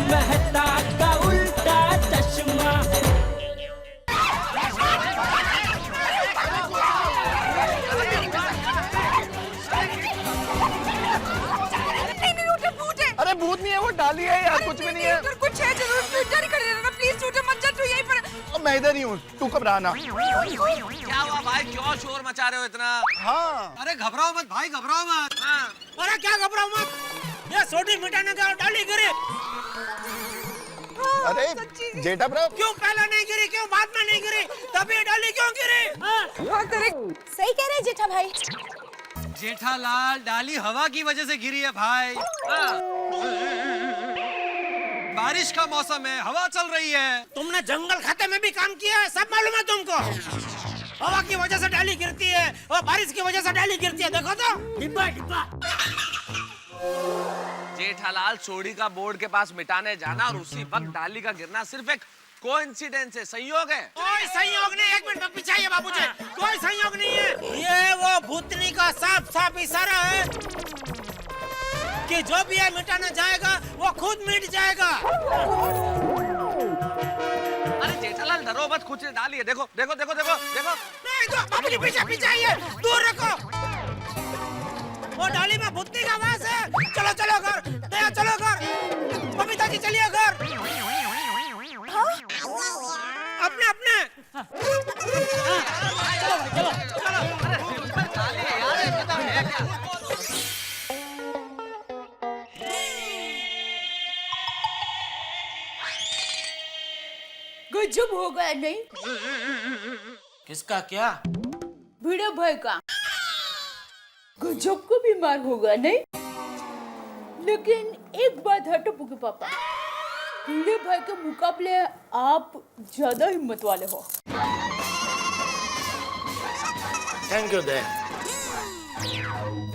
मेहता का उल्टा चश्मा। अरे भूत नहीं है, वो डाली है यार, कुछ भी नहीं है। कुछ है जरूर, इधर ही खड़े रहना प्लीज, टूटे मत जा, तू यहीं पर। मैं इधर ही हूँ, तू घबराना। क्या हुआ भाई, क्यों शोर मचा रहे हो इतना? हाँ अरे घबराओ मत भाई, घबराओ मत। अरे क्या घबराओ मत, ये सोडी मिटाने का डाली गिरी। अरे जेठा ब्रो, क्यों पहले नहीं गिरी, क्यों बाद में नहीं गिरी, तभी डाली क्यों गिरी? सही कह रहे जेठा भाई। जेठालाल, डाली हवा की वजह से गिरी है भाई। बारिश का मौसम है, हवा चल रही है। तुमने जंगल खाते में भी काम किया है, सब मालूम है तुमको। हवा की वजह से डाली गिरती है और बारिश की वजह से डाली गिरती है, देखो तो। डिब्बा डिब्बा। जेठालाल, सोडी का बोर्ड के पास मिटाने जाना और उसी वक्त डाली का गिरना सिर्फ एक कोइंसिडेंस है, संयोग है। कोई संयोग नहीं, एक मिनट में पीछे आइए बाबूजी, कोई संयोग नहीं है। ये वो भूतनी का साफ साफ इशारा है कि जो भी है मिटाना जाएगा वो खुद मिट जाएगा। अरे जेठालाल डरो मत, कुछ डाली है, देखो देखो देखो देखो देखो। नहीं तो बाबूजी पीछे पीछे आइए, दूर रखो। वो डाली में भूतनी का वास है। चलो चलो घर, दया चलो घर, बबीता जी चलिए घर। अपने अपने चलो चलो गजब हो गया नहीं? किसका क्या? भिड़े भाई का गजब को बीमार होगा नहीं? लेकिन एक बात है टप्पू के पापा, भिड़े भाई के मुकाबले आप ज्यादा हिम्मत वाले हो। Thank you they.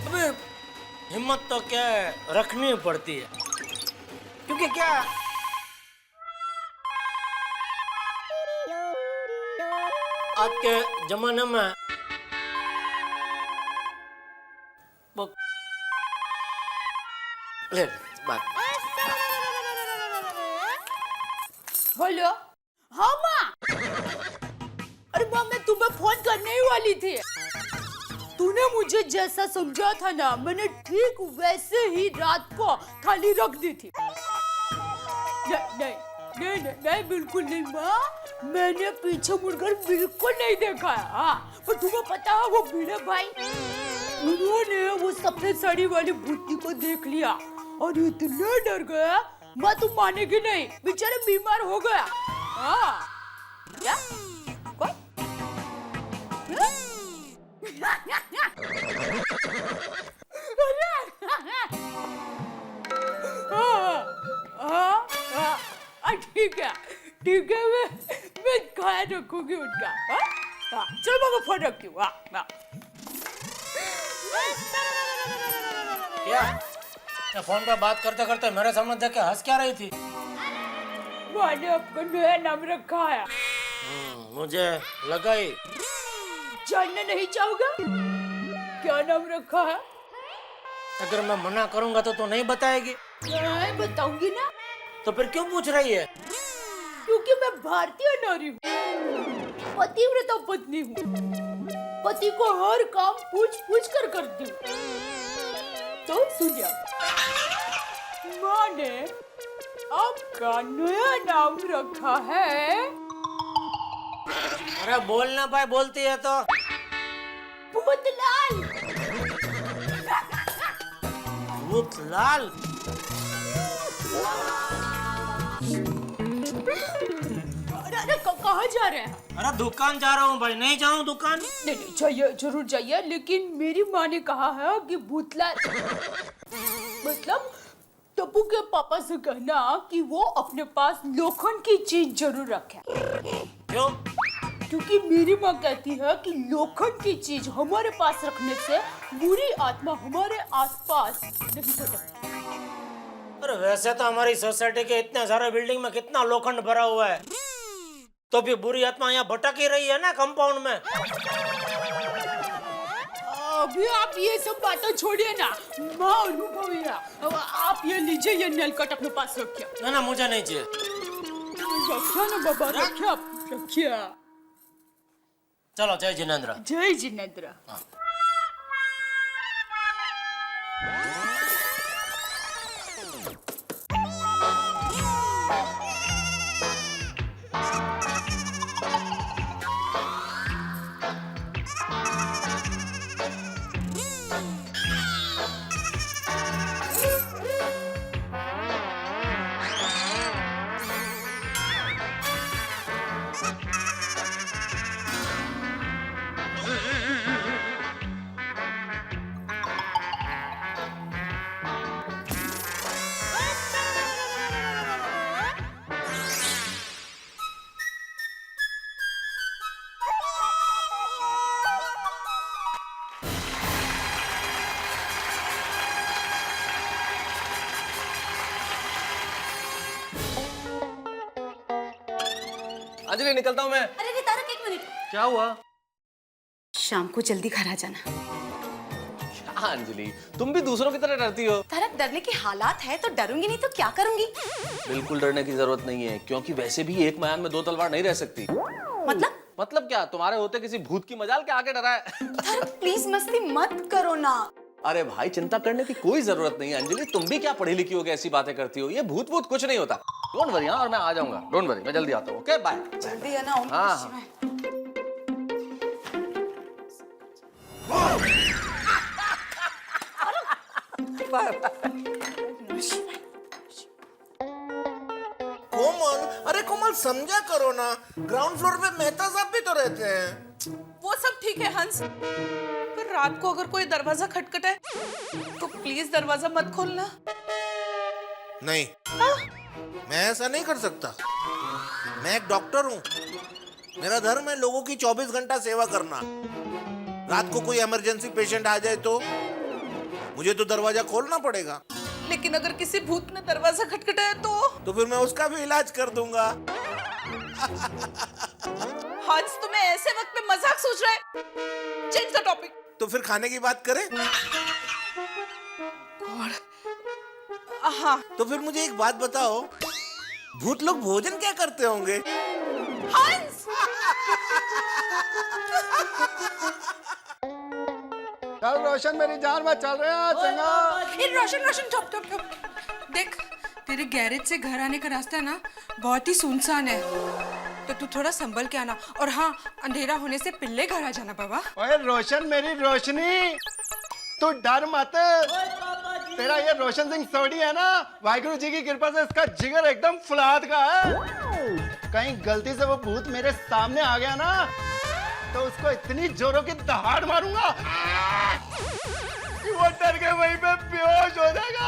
अबे हिम्मत तो क्या रखनी पड़ती है, क्योंकि क्या आज के जमाने में वो ले बात। हेलो, हाँ माँ। अरे माँ, मैं तुम्हें फोन करने ही वाली थी। तूने मुझे जैसा समझा था ना, मैंने ठीक वैसे ही रात को थाली रख दी थी। नहीं नहीं नहीं नहीं, बिल्कुल नहीं माँ, मैंने पीछे मुड़कर बिल्कुल नहीं देखा है। हाँ, पर तुम्हें पता है वो भिड़े भाई, उन्होंने वो सफेद साड़ी वाली भूतनी को देख लिया और इतना डर गया, माँ तुम मानेगी नहीं, बेचारे बीमार हो गया। हाँ क्या? कौन? ठीक है, मैं ख्याल रखूंगी उनका। चलो मैं फोन रखती हूँ। क्या फोन पे बात करते करते मेरे सामने देख के हंस क्या रही थी? मैंने आपका नया नाम रखा है। मुझे लगा ही। जानना नहीं चाहोगे क्या नाम रखा है? अगर मैं मना करूंगा तो नहीं बताएगी? मैं बताऊंगी ना। तो फिर क्यों पूछ रही है? क्योंकि मैं भारतीय नारी हूँ, पतिव्रता पत्नी हूँ, पति को हर काम पूछ पूछ कर करती हूँ। तो सुनिए, माँ ने आपका नया नाम रखा है। अरे बोलना भाई, बोलती है तो। भूतलाल। भूतलाल? अरे कहाँ जा रहे हैं? अरे दुकान जा रहा हूँ भाई। नहीं जाऊँ दुकान? नहीं नहीं, जाइए, जरूर जाइए, लेकिन मेरी माँ ने कहा है कि भूतलाल मतलब टप्पू के पापा से कहना कि वो अपने पास लोखंड की चीज जरूर रखे। क्यों? क्योंकि मेरी माँ कहती है कि लोखंड की चीज हमारे पास रखने से बुरी आत्मा हमारे आसपास नहीं भटकती। अरे वैसे तो हमारी सोसाइटी के इतने सारे बिल्डिंग में कितना लोखंड भरा हुआ है, तो भी बुरी आत्मा यहाँ भटक ही रही है ना कंपाउंड में। अभी आप ये सब बातें छोड़िए ना, मैं अनुभवी है। अब आप ये लीजिए, ये नेल कट अपने पास रखिए। ना ना मुझे नहीं चाहिए। रखिए ना बाबा, रखिए आप, रखिए। चलो जय जिनेंद्र। जय जिनेंद्र। अंजलि निकलता हूँ मैं। अरे तारक, एक मिनट। क्या हुआ? शाम को जल्दी घर आ जाना। क्या अंजलि, तुम भी दूसरों की तरह डरती हो। तारक, डरने के हालात है तो डरूंगी, नहीं तो क्या करूंगी। बिल्कुल डरने की जरूरत नहीं है, क्योंकि वैसे भी एक मयान में दो तलवार नहीं रह सकती। मतलब क्या, तुम्हारे होते किसी भूत की मजाल के आगे डरा है? तारक प्लीज मस्ती मत करो ना। अरे भाई, चिंता करने की कोई जरूरत नहीं है अंजलि, तुम भी क्या पढ़ी लिखी हो, ऐसी बातें करती हो। ये भूत भूत कुछ नहीं होता। डोंट वरी, और मैं आ जाऊंगा। डोंट वरी, मैं जल्दी आता हूँ। Okay bye. जल्दी है ना। हाँ। कोमल, अरे कोमल समझा करो ना, ग्राउंड फ्लोर पे मेहता साहब भी तो रहते हैं। वो सब ठीक है हंस, पर रात को अगर कोई दरवाजा खटखटाए तो प्लीज दरवाजा मत खोलना। नहीं, मैं ऐसा नहीं कर सकता। मैं एक डॉक्टर हूँ, मेरा धर्म है लोगों की 24 घंटा सेवा करना। रात को कोई इमरजेंसी पेशेंट आ जाए तो मुझे तो दरवाजा खोलना पड़ेगा। लेकिन अगर किसी भूत ने दरवाजा खटखटाया तो फिर मैं उसका भी इलाज कर दूंगा। हंस, तुम्हें ऐसे वक्त में मजाक सोच रहा है? Change the topic. तो फिर खाने की बात करें? हाँ। तो फिर मुझे एक बात बताओ, भूत लोग भोजन क्या करते होंगे? हंस! चल रोशन, मेरी जान में चल रहे हैं चंगा। रोशन, टॉप। देख, तेरे गैरेज से घर आने का रास्ता ना बहुत ही सुनसान है, तो तू थोड़ा संभल के आना। और हाँ, अंधेरा होने से पहले घर आ जाना बाबा। ओए रोशन, मेरी रोशनी, तू डर मत। तेरा ये रोशन सिंह सोडी है ना, वाहिगुरु जी की कृपा से इसका जिगर एकदम फुलाद का है। कहीं गलती से वो भूत मेरे सामने आ गया ना, तो उसको इतनी जोरों की दहाड़ मारूंगा कि वो डर के वहीं पे बेहोश हो जाएगा।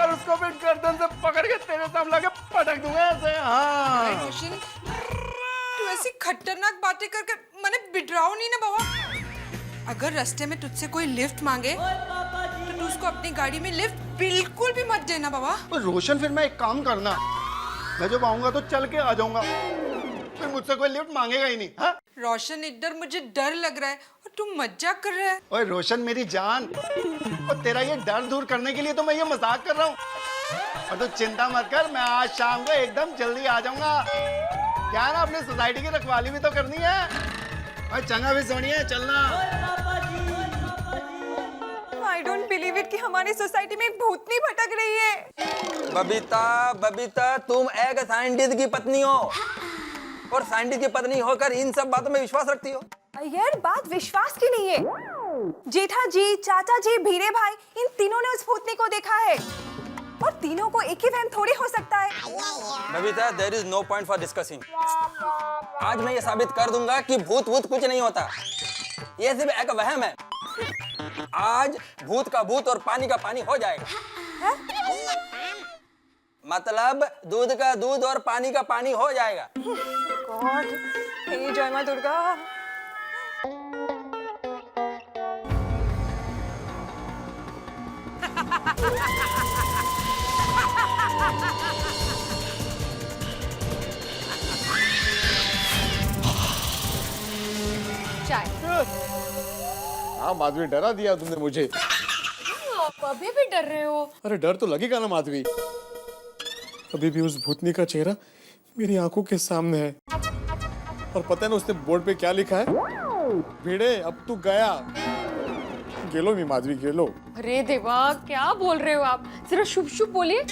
और उसको फिर गर्दन से पकड़ के तेरे सामने लाके पटक दूंगा ऐसे। हाँ रोशन, तू ऐसी खतरनाक बातें करके मैंने बिडराओ नहीं ना बाबा। अगर रास्ते में तुझसे कोई लिफ्ट मांगे तो तू उसको अपनी गाड़ी में लिफ्ट बिल्कुल भी मत देना बाबा। रोशन, फिर मैं एक काम करना, मैं जब आऊंगा तो चल के आ जाऊंगा, फिर मुझसे कोई लिफ्ट मांगेगा ही नहीं। हाँ रोशन, इधर मुझे डर लग रहा है और तू मजाक कर रहा है। ओए रोशन मेरी जान, और तेरा ये डर दूर करने के लिए तो मैं ये मजाक कर रहा हूँ। और तू चिंता मत कर, मैं आज शाम को एकदम जल्दी आ जाऊंगा। क्या है ना, अपनी सोसाइटी की रखवाली भी तो करनी है। और चंगा भी सोनी है, चलना। I don't believe it कि हमारी सोसाइटी में एक भूतनी भटक रही है। बबीता, तुम एक साइंटिस्ट की पत्नी हो और साइंटिस्ट की पत्नी होकर इन सब बातों में विश्वास रखती हो। यार बात विश्वास की नहीं है। जेठा जी, चाचा जी, भीरे भाई, इन तीनों ने उस भूतनी को देखा है और तीनों को एक ही वहम थोड़ी हो सकता है। Babita, there is no point for discussing. आज मैं ये साबित कर दूंगा कि भूत कुछ नहीं होता, ये सिर्फ एक वहम है। आज भूत का भूत और पानी का पानी हो जाएगा। है? मतलब दूध का दूध और पानी का पानी हो जाएगा। गॉड, हे जय मां दुर्गा। चाय। हाँ माधवी, डरा दिया तुमने मुझे। आप अभी भी डर रहे हो? अरे डर तो लगेगा ना माधवी, अभी भी उस भूतनी का चेहरा मेरी आंखों के सामने है। और पता है ना उसने बोर्ड पे क्या लिखा है? भिड़े अब तू गया। गेलो मी माधवी, गेलो। अरे देवा, क्या बोल रहे हो आप? सिर्फ शुभ शुभ बोलिए।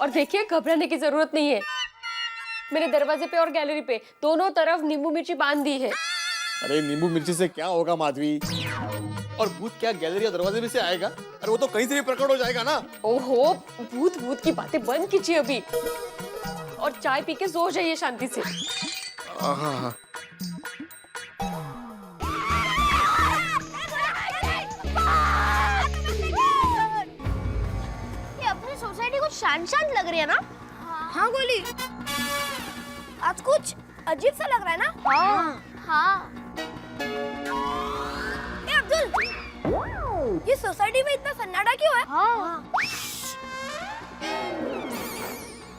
और देखिए, घबराने की जरूरत नहीं है। मेरे दरवाजे पे और गैलरी पे दोनों तरफ नींबू मिर्ची बांध दी है। अरे नींबू मिर्ची से क्या होगा माधवी? और भूत क्या गैलरी या दरवाजे में से आएगा? अरे वो तो कहीं से भी प्रकट हो जाएगा ना। ओहो, भूत भूत की बातें बंद कीजिए अभी, और चाय पी के सो जाइए शांति से। हाँ। ये अपनी सोसाइटी कुछ शांत शांत लग रही है ना? हाँ गोली, आज कुछ अजीब सा लग रहा है ना? हाँ। ए अब्दुल, ये सोसाइटी में इतना सन्नाटा क्यों है?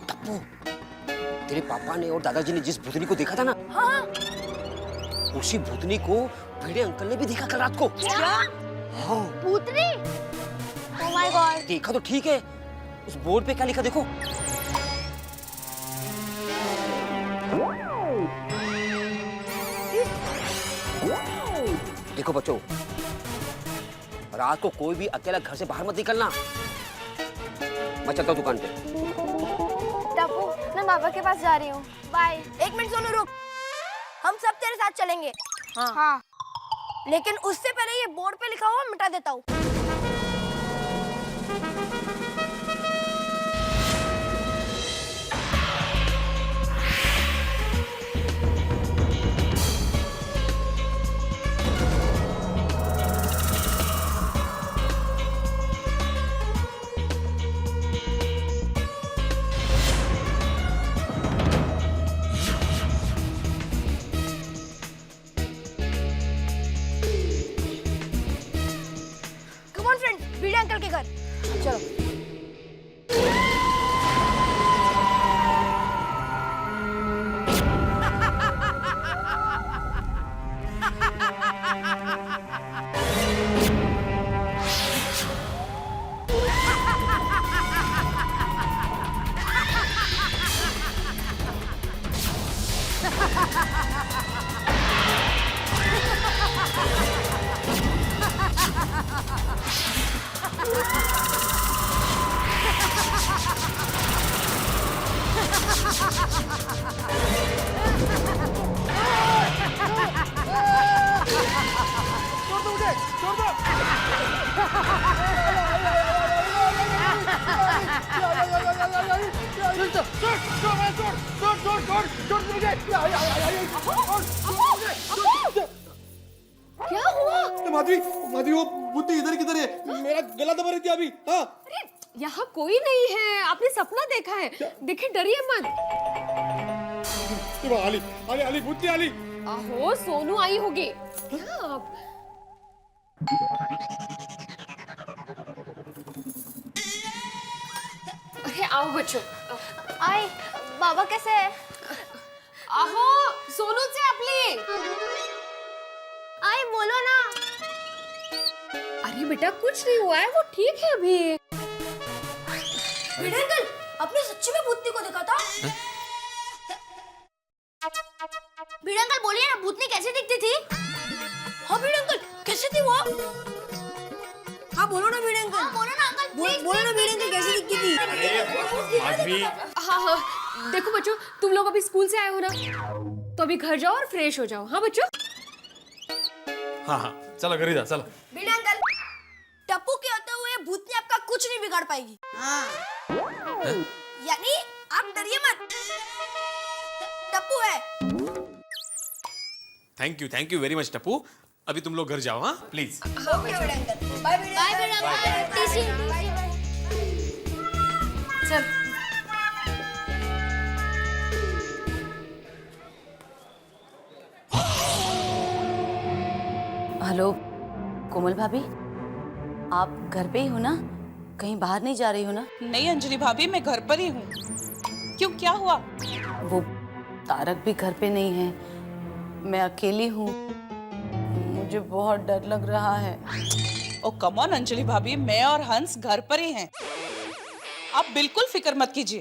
टप्पू, तेरे पापा ने और दादाजी ने जिस भूतनी को देखा था ना, हाँ। उसी भूतनी को भिड़े अंकल ने भी देखा कल रात को। क्या? हाँ। भूतनी? Oh my god. देखा तो ठीक है, उस बोर्ड पे क्या लिखा देखो। देखो बच्चों, रात को कोई भी अकेला घर से बाहर मत निकलना। मैं चलता हूँ दुकान पे। टप्पू, मैं पापा के पास जा रही हूँ। बाय। एक मिनट सोनू, रुक। हम सब तेरे साथ चलेंगे। हाँ। लेकिन उससे पहले ये बोर्ड पे लिखा हुआ मिटा देता हूँ। भिड़े अंकल के घर चलो। क्या हुआ? माधवी, माधवी वो भूतनी इधर किधर है? मेरा गला दबा रही थी अभी। हाँ। अरे यहाँ कोई नहीं है, आपने सपना देखा है। देखिए, डरिए मत। आली, आली, आली, भूतनी आली। आहो, सोनू आई होगी। क्या आप? अरे आओ बच्चों। आए, बाबा कैसे है? आहो, सोनू से आप लिए। आए, बोलो ना। अरे बेटा, कुछ नहीं हुआ है, वो ठीक है अभी। भिड़े अंकल, आपने सच्ची में भूतनी को देखा था? भिड़े अंकल बोलिए ना, भूतनी कैसे दिखती थी? हाँ भिड़े अंकल, कैसे थी वो? हाँ बोलो ना भिड़े अंकल। हाँ बोलो ना अंकल, बोलो ना भिड़े अंकल, कैसे दिखती थी? माधवी, हाँ हाँ, देखो बच्चों, तुम लोग अभी स्कूल से आए हो ना, तो अभी घर जाओ और फ्रेश हो जाओ। हाँ बच्चों? हाँ हाँ, चलो घर ही जा, चलो। भिड़े अंकल, टप्पू के होते हुए भूतनी आपका कुछ नहीं बिगाड़ पाएगी। हाँ। यानी आप डरिए मत, टप्पू है। Thank you very much Tappu. अभी तुम लोग घर जाओ, हाँ please. Okay Bhide uncle, bye Bhide uncle, TC. चल। हेलो कोमल भाभी, आप घर पे ही हो ना? कहीं बाहर नहीं जा रही हो ना? नहीं अंजलि भाभी, मैं घर पर ही हूँ। क्यों, क्या हुआ? वो तारक भी घर पे नहीं है, मैं अकेली हूँ। मुझे बहुत डर लग रहा है। ओ कम ऑन अंजलि भाभी, मैं और हंस घर पर ही हैं। आप बिल्कुल फिक्र मत कीजिए।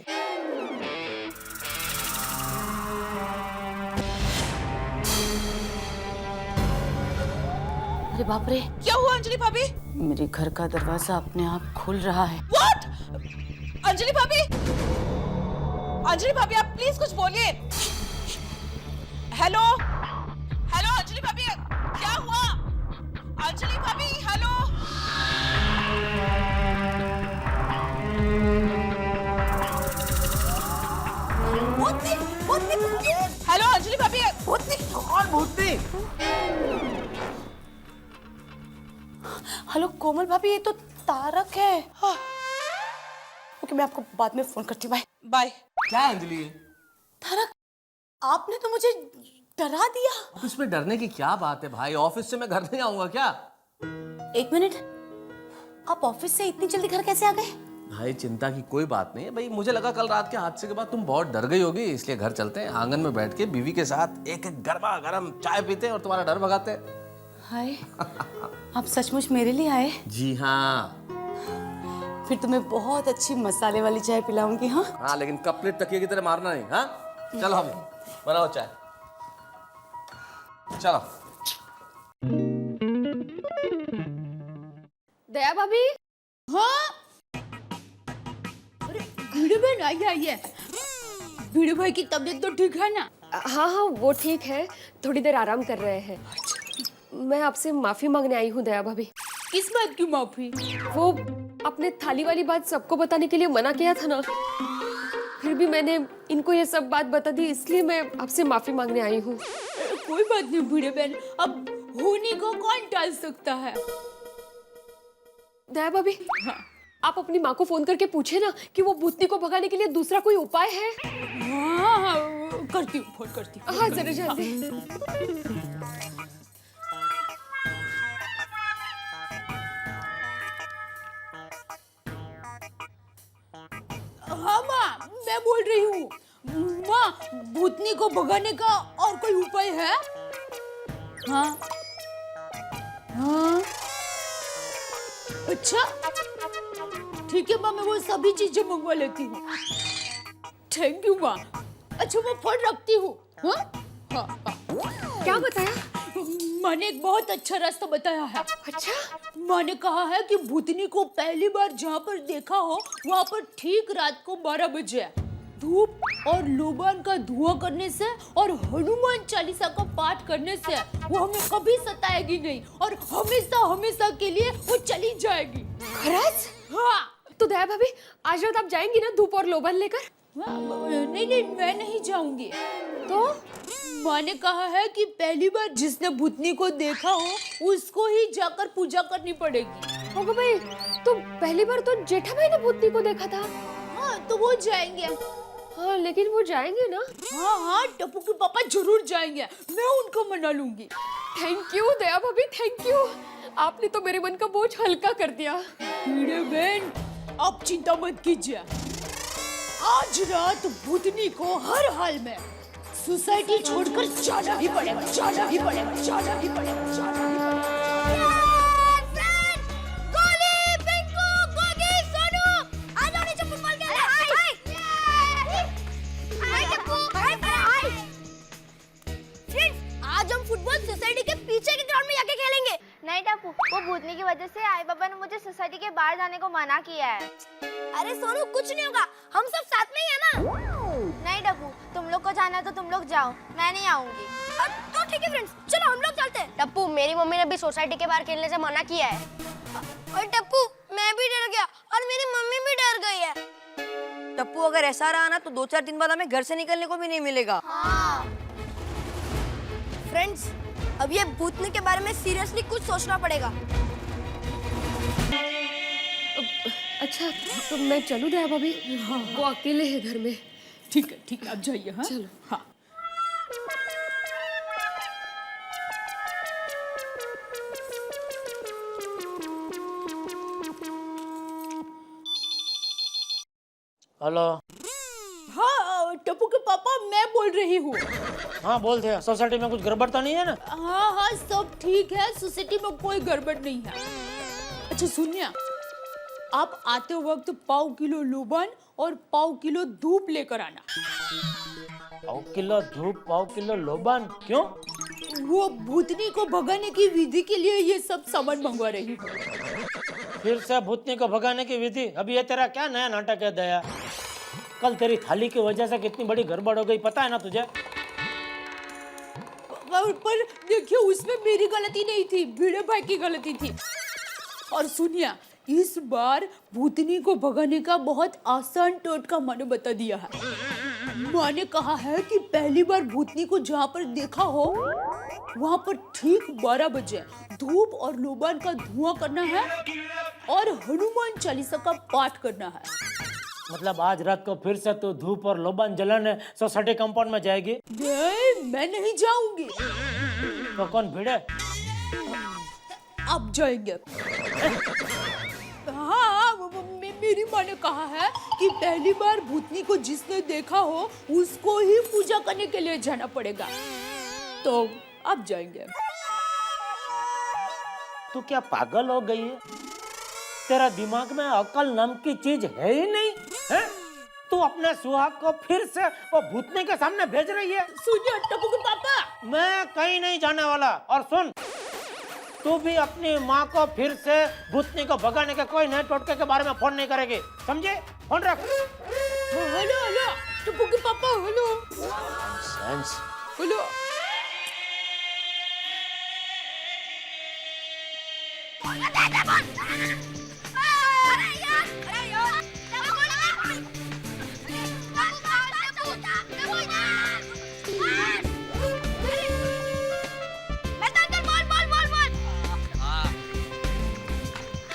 अरे बाप रे, क्या हुआ अंजलि भाभी? मेरे घर का दरवाजा अपने आप खुल रहा है। व्हाट? अंजलि भाभी, अंजलि भाभी आप प्लीज कुछ बोलिए। हेलो हेलो अंजलि भाभी, क्या हुआ? अंजलि भाभी हेलो। हेलो अंजलि भाभी। कौन भूतनी? हेलो कोमल भाभी, ये तो तारक है। ओके, मैं आपको बाद में फोन करती हूँ। Bye bye. क्या है अंजलि ये? तारक, आपने तो मुझे डरा दिया। ऑफिस में डरने की क्या बात है भाई? ऑफिस से मैं घर नहीं आऊंगा क्या? एक मिनट, आप ऑफिस से इतनी जल्दी घर कैसे आ गए? भाई चिंता की कोई बात नहीं है भाई, मुझे लगा कल रात के हादसे के बाद तुम बहुत डर गई होगी, इसलिए घर चलते हैं, आंगन में बैठ के बीवी के साथ एक एक गर्मा गर्म चाय पीते हैं और तुम्हारा डर भगाते हैं। हाय, आप सचमुच मेरे लिए आए? जी हाँ। फिर तुम्हें बहुत अच्छी मसाले वाली चाय पिलाऊंगी। हाँ हाँ, लेकिन कप प्लेट तकिए की तरह मारना नहीं। हाँ चलो, हम बनाओ चाय, चलो। दया भाभी। हाँ, अरे भिड़े बहन आइए। भिड़े भाई की तबीयत तो ठीक है ना? हाँ हाँ, वो ठीक है, थोड़ी देर आराम कर रहे हैं। मैं आपसे माफी मांगने आई हूँ दया भाभी। किस बात की माफी? वो अपने थाली वाली बात सबको बताने के लिए मना किया था ना, फिर भी मैंने इनको ये सब बात बता दी, इसलिए मैं आपसे माफी मांगने आई हूँ। कोई बात नहीं भिड़े बहन, अब होने को कौन टाल सकता है। दया भाभी, हाँ, आप अपनी माँ को फोन करके पूछे ना कि वो भूतनी को भगाने के लिए दूसरा कोई उपाय है। हाँ, करती हूँ, फोन करती हूँ। हाँ जरा जल्दी। हाँ माँ, मैं बोल रही हूँ। माँ, भूतनी को भगाने का और कोई उपाय है? हाँ हाँ, अच्छा ठीक है माँ, मैं वो सभी चीजें मंगवा लेती हूँ। थैंक यू माँ। अच्छा मैं फोन रखती हूँ। हाँ हाँ हाँ। क्या बताया? माँ ने एक बहुत अच्छा रास्ता बताया है। अच्छा? माँ ने कहा है कि भूतनी को पहली बार जहाँ पर देखा हो वहाँ पर ठीक रात को 12 बजे धूप और लोबान का धुआं करने से और हनुमान चालीसा का पाठ करने से वो हमें कभी सताएगी नहीं और हमेशा हमेशा के लिए वो चली जाएगी। खरच? हाँ। तो दया भाभी, आज रात आप जाएंगी ना धूप और लोबान लेकर? नहीं नहीं, मैं नहीं जाऊंगी। तो माँ ने कहा है कि पहली बार जिसने भूतनी को देखा हो उसको ही जाकर पूजा करनी पड़ेगी। होगा भाई, तो पहली बार तो जेठा भाई ने भूतनी को देखा था। हाँ, तो वो जाएंगे। हाँ, लेकिन वो जाएंगे ना? हाँ हाँ, टप्पू के पापा जरूर जाएंगे, मैं उनको मना लूंगी। थैंक यू दया भाभी, थैंक यू। आपने तो मेरे मन का बोझ हल्का कर दिया। भिड़े बहन, आप चिंता मत कीजिए, आज रात भूतनी को हर हाल में सोसाइटी छोड़कर जाना ही पड़ेगा, जाना ही पड़ेगा, जाना ही पड़ेगा, जाना ही पड़ेगा। गोली, पिंकू, गोगी, सोनू, आ जाओ नीचे फुटबॉल खेलने। हाय टप्पू, हाय। फ्रेंड्स, आज हम फुटबॉल सोसाइटी के पीछे के ग्राउंड में जाके खेलेंगे। नहीं टप्पू, वो भूतनी की वजह से आई बाबा ने मुझे सोसाइटी के बाहर जाने को मना किया है। अरे सोनू, कुछ नहीं होगा, हम सब साथ में ही है ना। नहीं टप्पू, तुम लोग को जाना है तो तुम लोग जाओ, मैं नहीं आऊंगी। तो ठीक है फ्रेंड्स, चलो हम लोग चलते हैं। टप्पू, मेरी मम्मी ने भी सोसाइटी के बाहर खेलने से मना किया है। और टप्पू, मैं भी डर गया और मेरी मम्मी भी डर गई है। टप्पू, अगर ऐसा रहा ना तो 2-4 दिन बाद हमें घर से निकलने को भी नहीं मिलेगा। हाँ। फ्रेंड्स, अब ये भूतनी के बारे में सीरियसली कुछ सोचना पड़ेगा। अच्छा, तो मैं चलूं दया भाभी? हाँ, वो अकेले है घर में। ठीक है, आप जाइए। हाँ चलो। हाँ। हेलो। हाँ टप्पू के पापा मैं बोल रही हूँ। हाँ बोल दे, सोसाइटी में कुछ गड़बड़ तो नहीं है ना? हाँ हाँ सब ठीक है, सोसाइटी में कोई गड़बड़ नहीं है। अच्छा सुनिए, आप आते वक्त 1/4 किलो लोबान और 1/4 किलो धूप लेकर आना। 1/4 किलो धूप, 1/4 किलो लोबान, क्यों? वो भूतनी को भगाने की विधि के लिए ये सब सामान मंगवा रही हूँ। फिर से भूतनी को भगाने की विधि? अभी ये तेरा क्या नया नाटक है दया? कल तेरी थाली की वजह से कितनी बड़ी गड़बड़ हो गई, पता है ना तुझे? पर देखिए उसमें मेरी गलती नहीं थी, भिड़े भाई की गलती थी। और सुनिए, इस बार भूतनी को भगाने का बहुत आसान टोटका मैंने बता दिया है। माँ ने कहा है कि पहली बार भूतनी को जहाँ पर देखा हो वहाँ पर ठीक 12 बजे धूप और लोबान का धुआं करना है और हनुमान चालीसा का पाठ करना है। मतलब आज रात को फिर से तू धूप और लोबान जलाने सोसाइटी कंपाउंड में जाएगी? नहीं, मैं नहीं जाऊंगी। तो कौन भिड़े? अब जाएंगे। हाँ, मेरी माँ ने कहा है कि पहली बार भूतनी को जिसने देखा हो उसको ही पूजा करने के लिए जाना पड़ेगा। तो अब जाएंगे। तू क्या पागल हो गई है? तेरा दिमाग में अकल नाम की चीज है ही नहीं है? तू अपने सुहाग को फिर से वो भूतनी के सामने भेज रही है? सुनिए टप्पू के पापा, मैं कहीं नहीं जाने वाला। और सुन, तू भी अपनी माँ को फिर से भूतनी को भगाने के कोई नए टोटके के बारे में फोन नहीं करेगी, समझे? फोन रख। हेलो हेलो टप्पू के पापा, hello hello.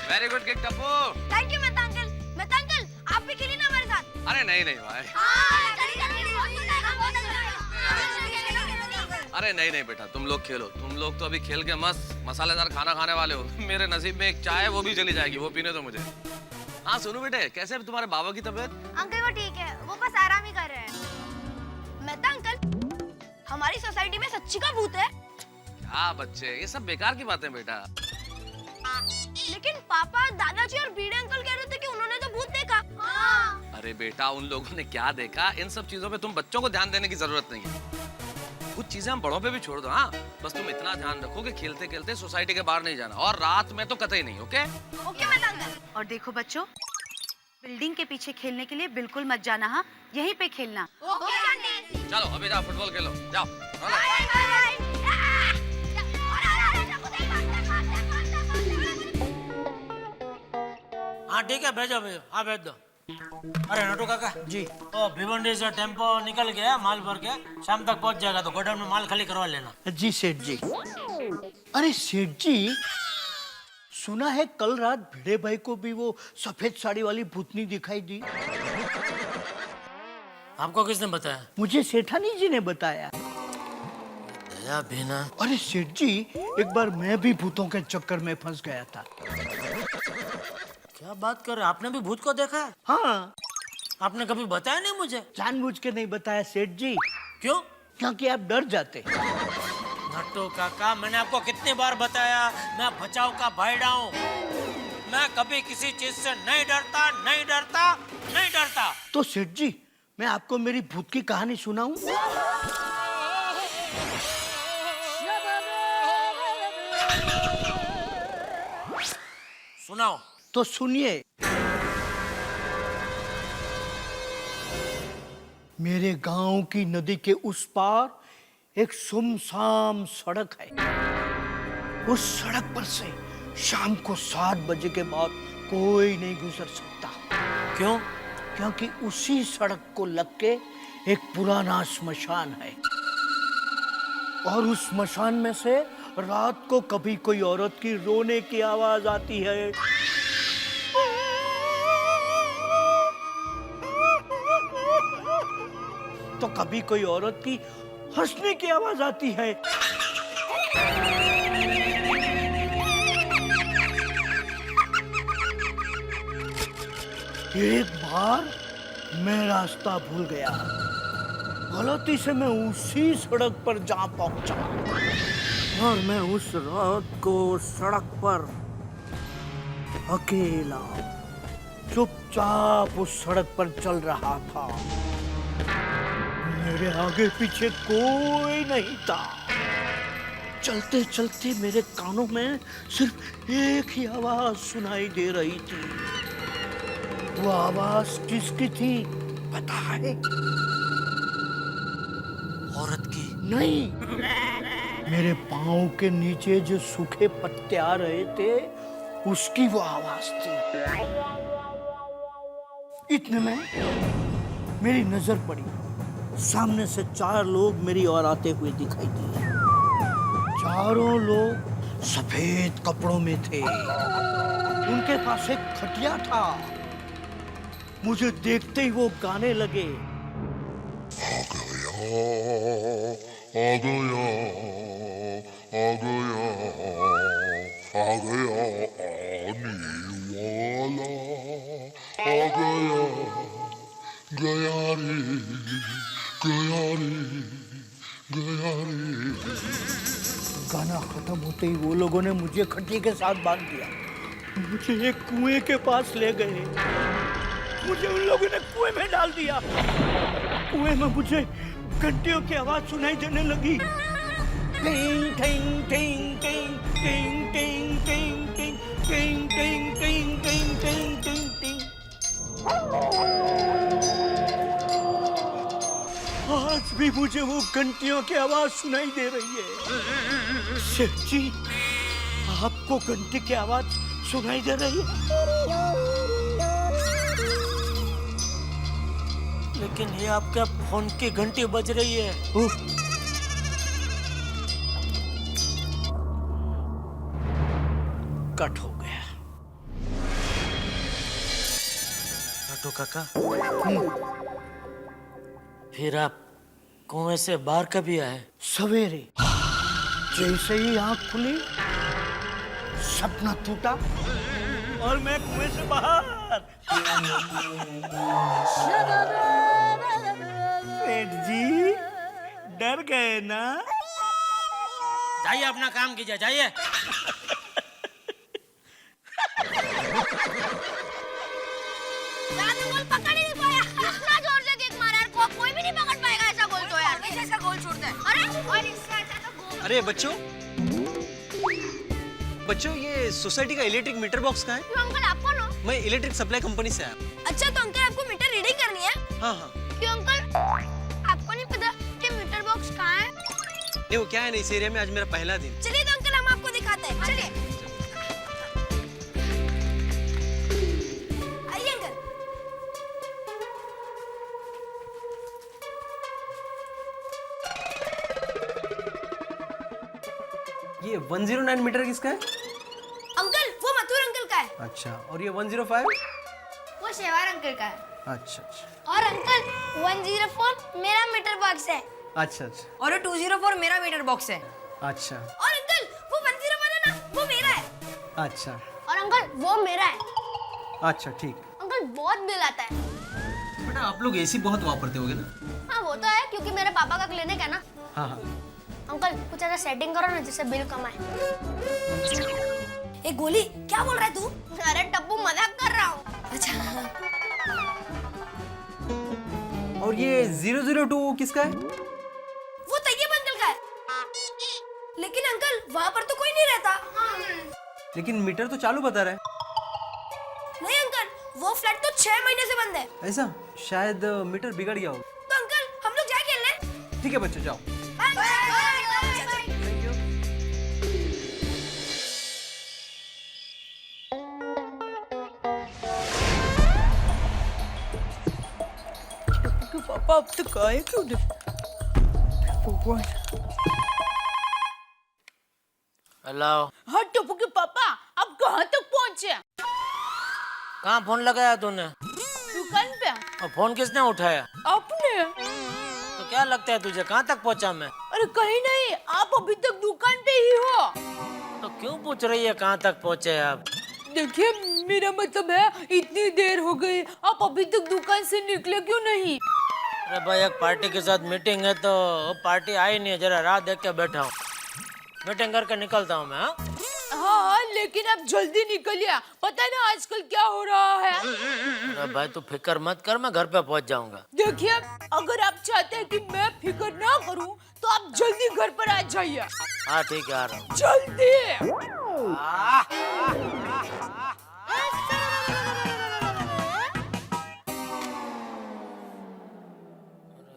Very good kick Tappu. Thank you Mehta uncle. Mehta uncle आप भी खेलिए ना हमारे साथ। अरे नहीं नहीं भाई, अरे नहीं नहीं बेटा, तुम लोग खेलो। तुम लोग तो अभी खेल के मस्त मसालेदार खाना खाने वाले हो। मेरे नसीब में एक चाय, वो भी चली जाएगी, वो पीने दो मुझे। हाँ सुनो बेटे, कैसे है तुम्हारे बाबा की तबीयत? अंकल वो ठीक है, वो बस आराम ही कर रहे हैं। मेहता अंकल, हमारी सोसाइटी में सच्ची का भूत है? क्या बच्चे, ये सब बेकार की बातें बेटा। लेकिन पापा, दादाजी और बीड़े अंकल कह रहे थे कि उन्होंने तो भूत देखा। हाँ। अरे बेटा, उन लोगों ने क्या देखा, इन सब चीजों पे तुम बच्चों को ध्यान देने की जरूरत नहीं है। कुछ चीजें हम बड़ों पे भी छोड़ दो। हाँ बस तुम इतना ध्यान रखो कि खेलते खेलते सोसाइटी के बाहर नहीं जाना, और रात में तो कतई नहीं। Okay okay Mehta uncle. और देखो बच्चों, बिल्डिंग के पीछे खेलने के लिए बिल्कुल मत जाना, हाँ यहीं पे खेलना। Okay aunty. चलो अभी जाओ फुटबॉल खेलो, जाओ। Bye bye. हाँ ठीक है, भेजो भेजो। हाँ भेज दो। अरे नटू काका जी, तो भिवंडी से टेम्पो निकल गया माल भर के, शाम तक पहुंच जाएगा, तो गोडाउन में माल खाली करवा लेना। जी सेठ जी। अरे सेठ जी, सुना है कल रात भिड़े भाई को भी वो सफेद साड़ी वाली भूतनी दिखाई दी। आपको किसने बताया? मुझे सेठानी जी ने बताया। दया भीना। अरे सेठ जी, एक बार मैं भी भूतों के चक्कर में फंस गया था। क्या बात कर रहे, आपने भी भूत को देखा है? हाँ। आपने कभी बताया नहीं मुझे? जानबूझ के नहीं बताया सेठ जी। क्यों? क्योंकि आप डर जाते। नट्टू काका, मैंने आपको कितनी बार बताया, मैं बचाव का भाईड़ा हूँ। मैं कभी किसी चीज से नहीं डरता, नहीं डरता, नहीं डरता। तो सेठ जी, मैं आपको मेरी भूत की कहानी सुनाऊं? सुनाओ। तो सुनिए। मेरे गांव की नदी के उस पार एक सुमसाम सड़क है। उस सड़क पर से शाम को 7 बजे के बाद कोई नहीं गुजर सकता। क्यों? क्योंकि उसी सड़क को लग के एक पुराना स्मशान है, और उस स्मशान में से रात को कभी कोई औरत की रोने की आवाज आती है। तो कभी कोई औरत की हंसने की आवाज आती है। एक बार मैं रास्ता भूल गया गलती से मैं उसी सड़क पर जा पहुंचा और मैं उस रात को सड़क पर अकेला चुपचाप उस सड़क पर चल रहा था। मेरे आगे पीछे कोई नहीं था। चलते चलते मेरे कानों में सिर्फ एक ही आवाज सुनाई दे रही थी। वो आवाज किसकी थी पता है? औरत की? नहीं, मेरे पाँव के नीचे जो सूखे पत्ते आ रहे थे उसकी वो आवाज थी। इतने में मेरी नजर पड़ी, सामने से 4 लोग मेरी ओर आते हुए दिखाई दिए। चारों लोग सफेद कपड़ों में थे। उनके पास एक खटिया था। मुझे देखते ही वो गाने लगे। आ गया, आ गया, आ गया, आ गया आने वाला, आ गया, गया रे, गया रे, गया रे। गाना खत्म होते ही वो लोगों ने मुझे खटिया के साथ बांध दिया। मुझे एक कुएं के पास ले गए। मुझे उन लोगों ने कुएं में डाल दिया। कुएं में मुझे घंटियों की आवाज सुनाई देने लगी। टिंग टिंग टिंग टिंग टिंग टिंग टिंग टिंग टिंग टिंग टिंग टिंग टिंग टिंग टिंग। आज भी मुझे वो घंटियों की आवाज सुनाई दे रही है। सेठ जी, आपको घंटी की आवाज सुनाई दे रही है? लेकिन ये आपका फोन की घंटी बज रही है। कट हो गया। नाटू काका, फिर आप कुएं से बाहर कभी आए? सवेरे जैसे ही आंख खुली सपना टूटा और मैं कुएं से बाहर। सेठ जी, डर गए ना? जाइए अपना काम कीजिए, जाइए। पकड़ ही नहीं पाया। इतना जोर से किक मारा यार, कोई भी नहीं पकड़ पाएगा ऐसा गोल तो यार। हमेशा ऐसा गोल छोड़ता है। अरे और इससे अच्छा तो गोल। अरे बच्चों, ये सोसाइटी का इलेक्ट्रिक मीटर बॉक्स कहाँ है? क्यों अंकल, आप कौन हो? मैं इलेक्ट्रिक सप्लाई कंपनी से आया। अच्छा, तो अंकल आपको मीटर रीडिंग करनी है? हाँ हाँ। क्यों अंकल, आपको नहीं पता कि मीटर बॉक्स कहाँ है? नहीं, वो क्या है ना, इस एरिया में आज मेरा पहला दिन। चलिए तो अंकल हम आपको दिखाते हैं। चलिए आइए अंकल। ये 109 मीटर किसका है? अंकल वो मथुर अंकल का है। अच्छा, और ये 105? वो शेवार अंकल का है। अच्छा अच्छा और अंकल 104 मेरा मीटर बॉक्स है। अच्छा अच्छा और 204 मेरा मीटर बॉक्स है। अच्छा और अंकल वो 101 है ना, वो मेरा है। अच्छा और अंकल वो मेरा है। अच्छा, ठीक। अंकल बहुत बिल आता है। बेटा, आप लोग एसी बहुत वापरते होगे ना? हाँ वो तो है, क्योंकि मेरे पापा का क्लिनिक है ना। हाँ हाँ। अंकल कुछ ऐसा सेटिंग करो ना जिससे बिल कम आए। ए गोली, क्या बोल रहा है तू? अरे टप्पू, मजाक कर रहा हूँ। अच्छा। और ये 002 किसका है? वो तैयब अंकल का है। लेकिन अंकल वहाँ पर तो कोई नहीं रहता। लेकिन मीटर तो चालू बता रहा है। नहीं अंकल, वो फ्लैट तो 6 महीने से बंद है। ऐसा? शायद मीटर बिगड़ गया हो। तो अंकल हम लोग जाए खेलने? ठीक है बच्चों, जाओ। पापा अब तक आए क्यों नहीं? हेलो। हाँ टप्पू के पापा, आप कहाँ तक पहुँचे? कहाँ फोन लगाया तूने? दुकान पे। और फोन किसने उठाया? आपने। तो क्या लगता है तुझे, कहाँ तक पहुँचा मैं? अरे कहीं नहीं, आप अभी तक दुकान पे ही हो। तो क्यों पूछ रही है कहाँ तक पहुँचे आप? देखिए मेरा मतलब है, इतनी देर हो गई, आप अभी तक दुकान से निकले क्यों नहीं? अरे भाई एक पार्टी के साथ मीटिंग है तो पार्टी आई नहीं है, जरा राह देख के बैठा हूँ। मीटिंग करके निकलता हूँ मैं। हाँ लेकिन अब जल्दी निकलिए, पता है ना आजकल क्या हो रहा है। अरे भाई तू फिक्र मत कर, मैं घर पे पहुँच जाऊंगा। देखिए अगर आप चाहते हैं कि मैं फिक्र ना करूं तो आप जल्दी घर पर आ जाइए। हाँ ठीक है, आ रहा हूँ। जल्दी।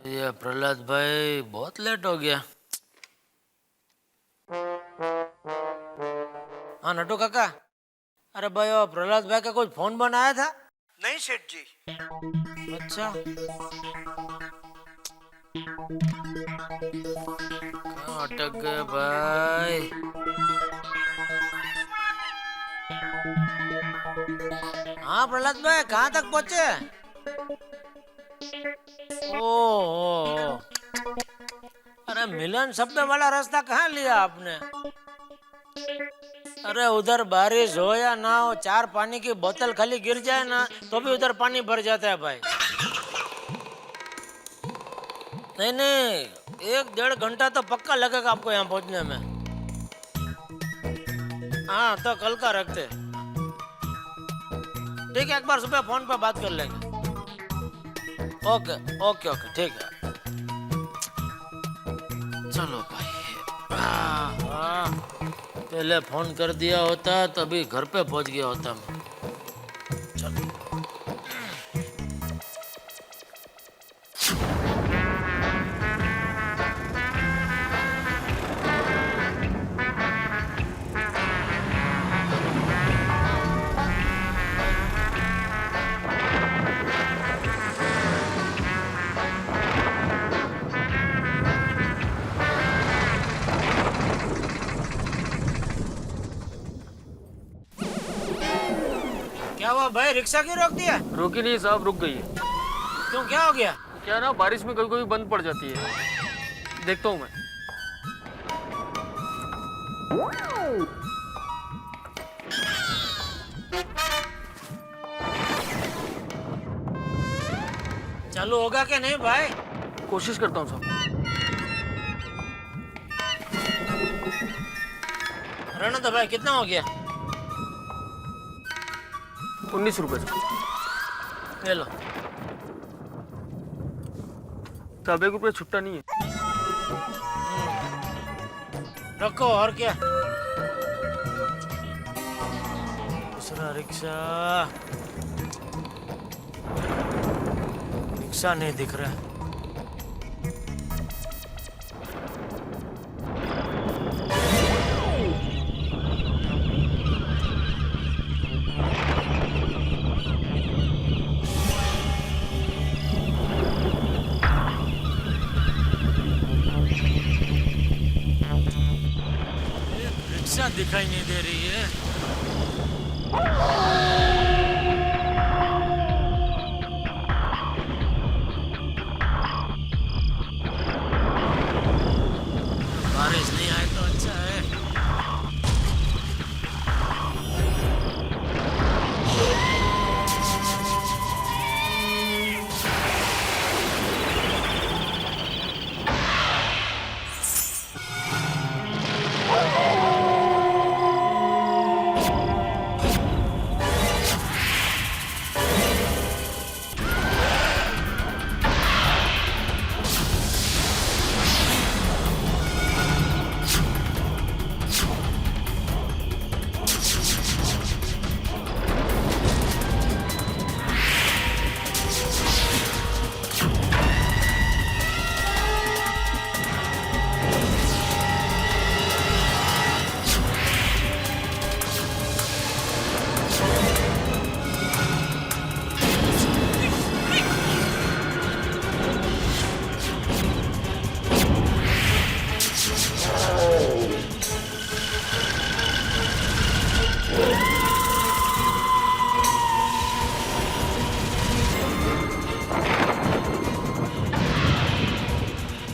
ये प्रहलाद भाई बहुत लेट हो गया। हाँ नटू काका, अरे भाई वो प्रहलाद भाई का कोई फोन बनाया था? नहीं सेठ जी। अच्छा कहाँ अटक गए भाई? हाँ प्रहलाद भाई कहाँ तक पहुँचे? ओ अरे मिलन शब्द वाला रास्ता कहाँ लिया आपने? अरे उधर बारिश हो या ना हो, 4 पानी की बोतल खाली गिर जाए ना तो भी उधर पानी भर जाता है भाई। नहीं नहीं 1-1.5 घंटा तो पक्का लगेगा आपको यहाँ पहुँचने में। हाँ तो कल का रखते। ठीक है एक बार सुबह फोन पर बात कर लेंगे। ओके ओके ओके ठीक है। चलो भाई पहले फोन कर दिया होता तभी घर पे पहुंच गया होता मैं। चलो क्या हुआ भाई, रिक्शा क्यों रोक दिया? रोकी नहीं साहब, रुक गई है। क्यों क्या हो गया? क्या ना बारिश में कभी कभी बंद पड़ जाती है। देखता हूँ मैं। चालू होगा क्या नहीं भाई? कोशिश करता हूँ साहब। रहना तो भाई कितना हो गया? 19 रुपए। ले लो। साहब 1 रुपया छुट्टा नहीं है। रखो और क्या। दूसरा रिक्शा, रिक्शा नहीं दिख रहा है। रिक्शा दिखाई नहीं दे रही है। बारिश नहीं आए तो अच्छा है।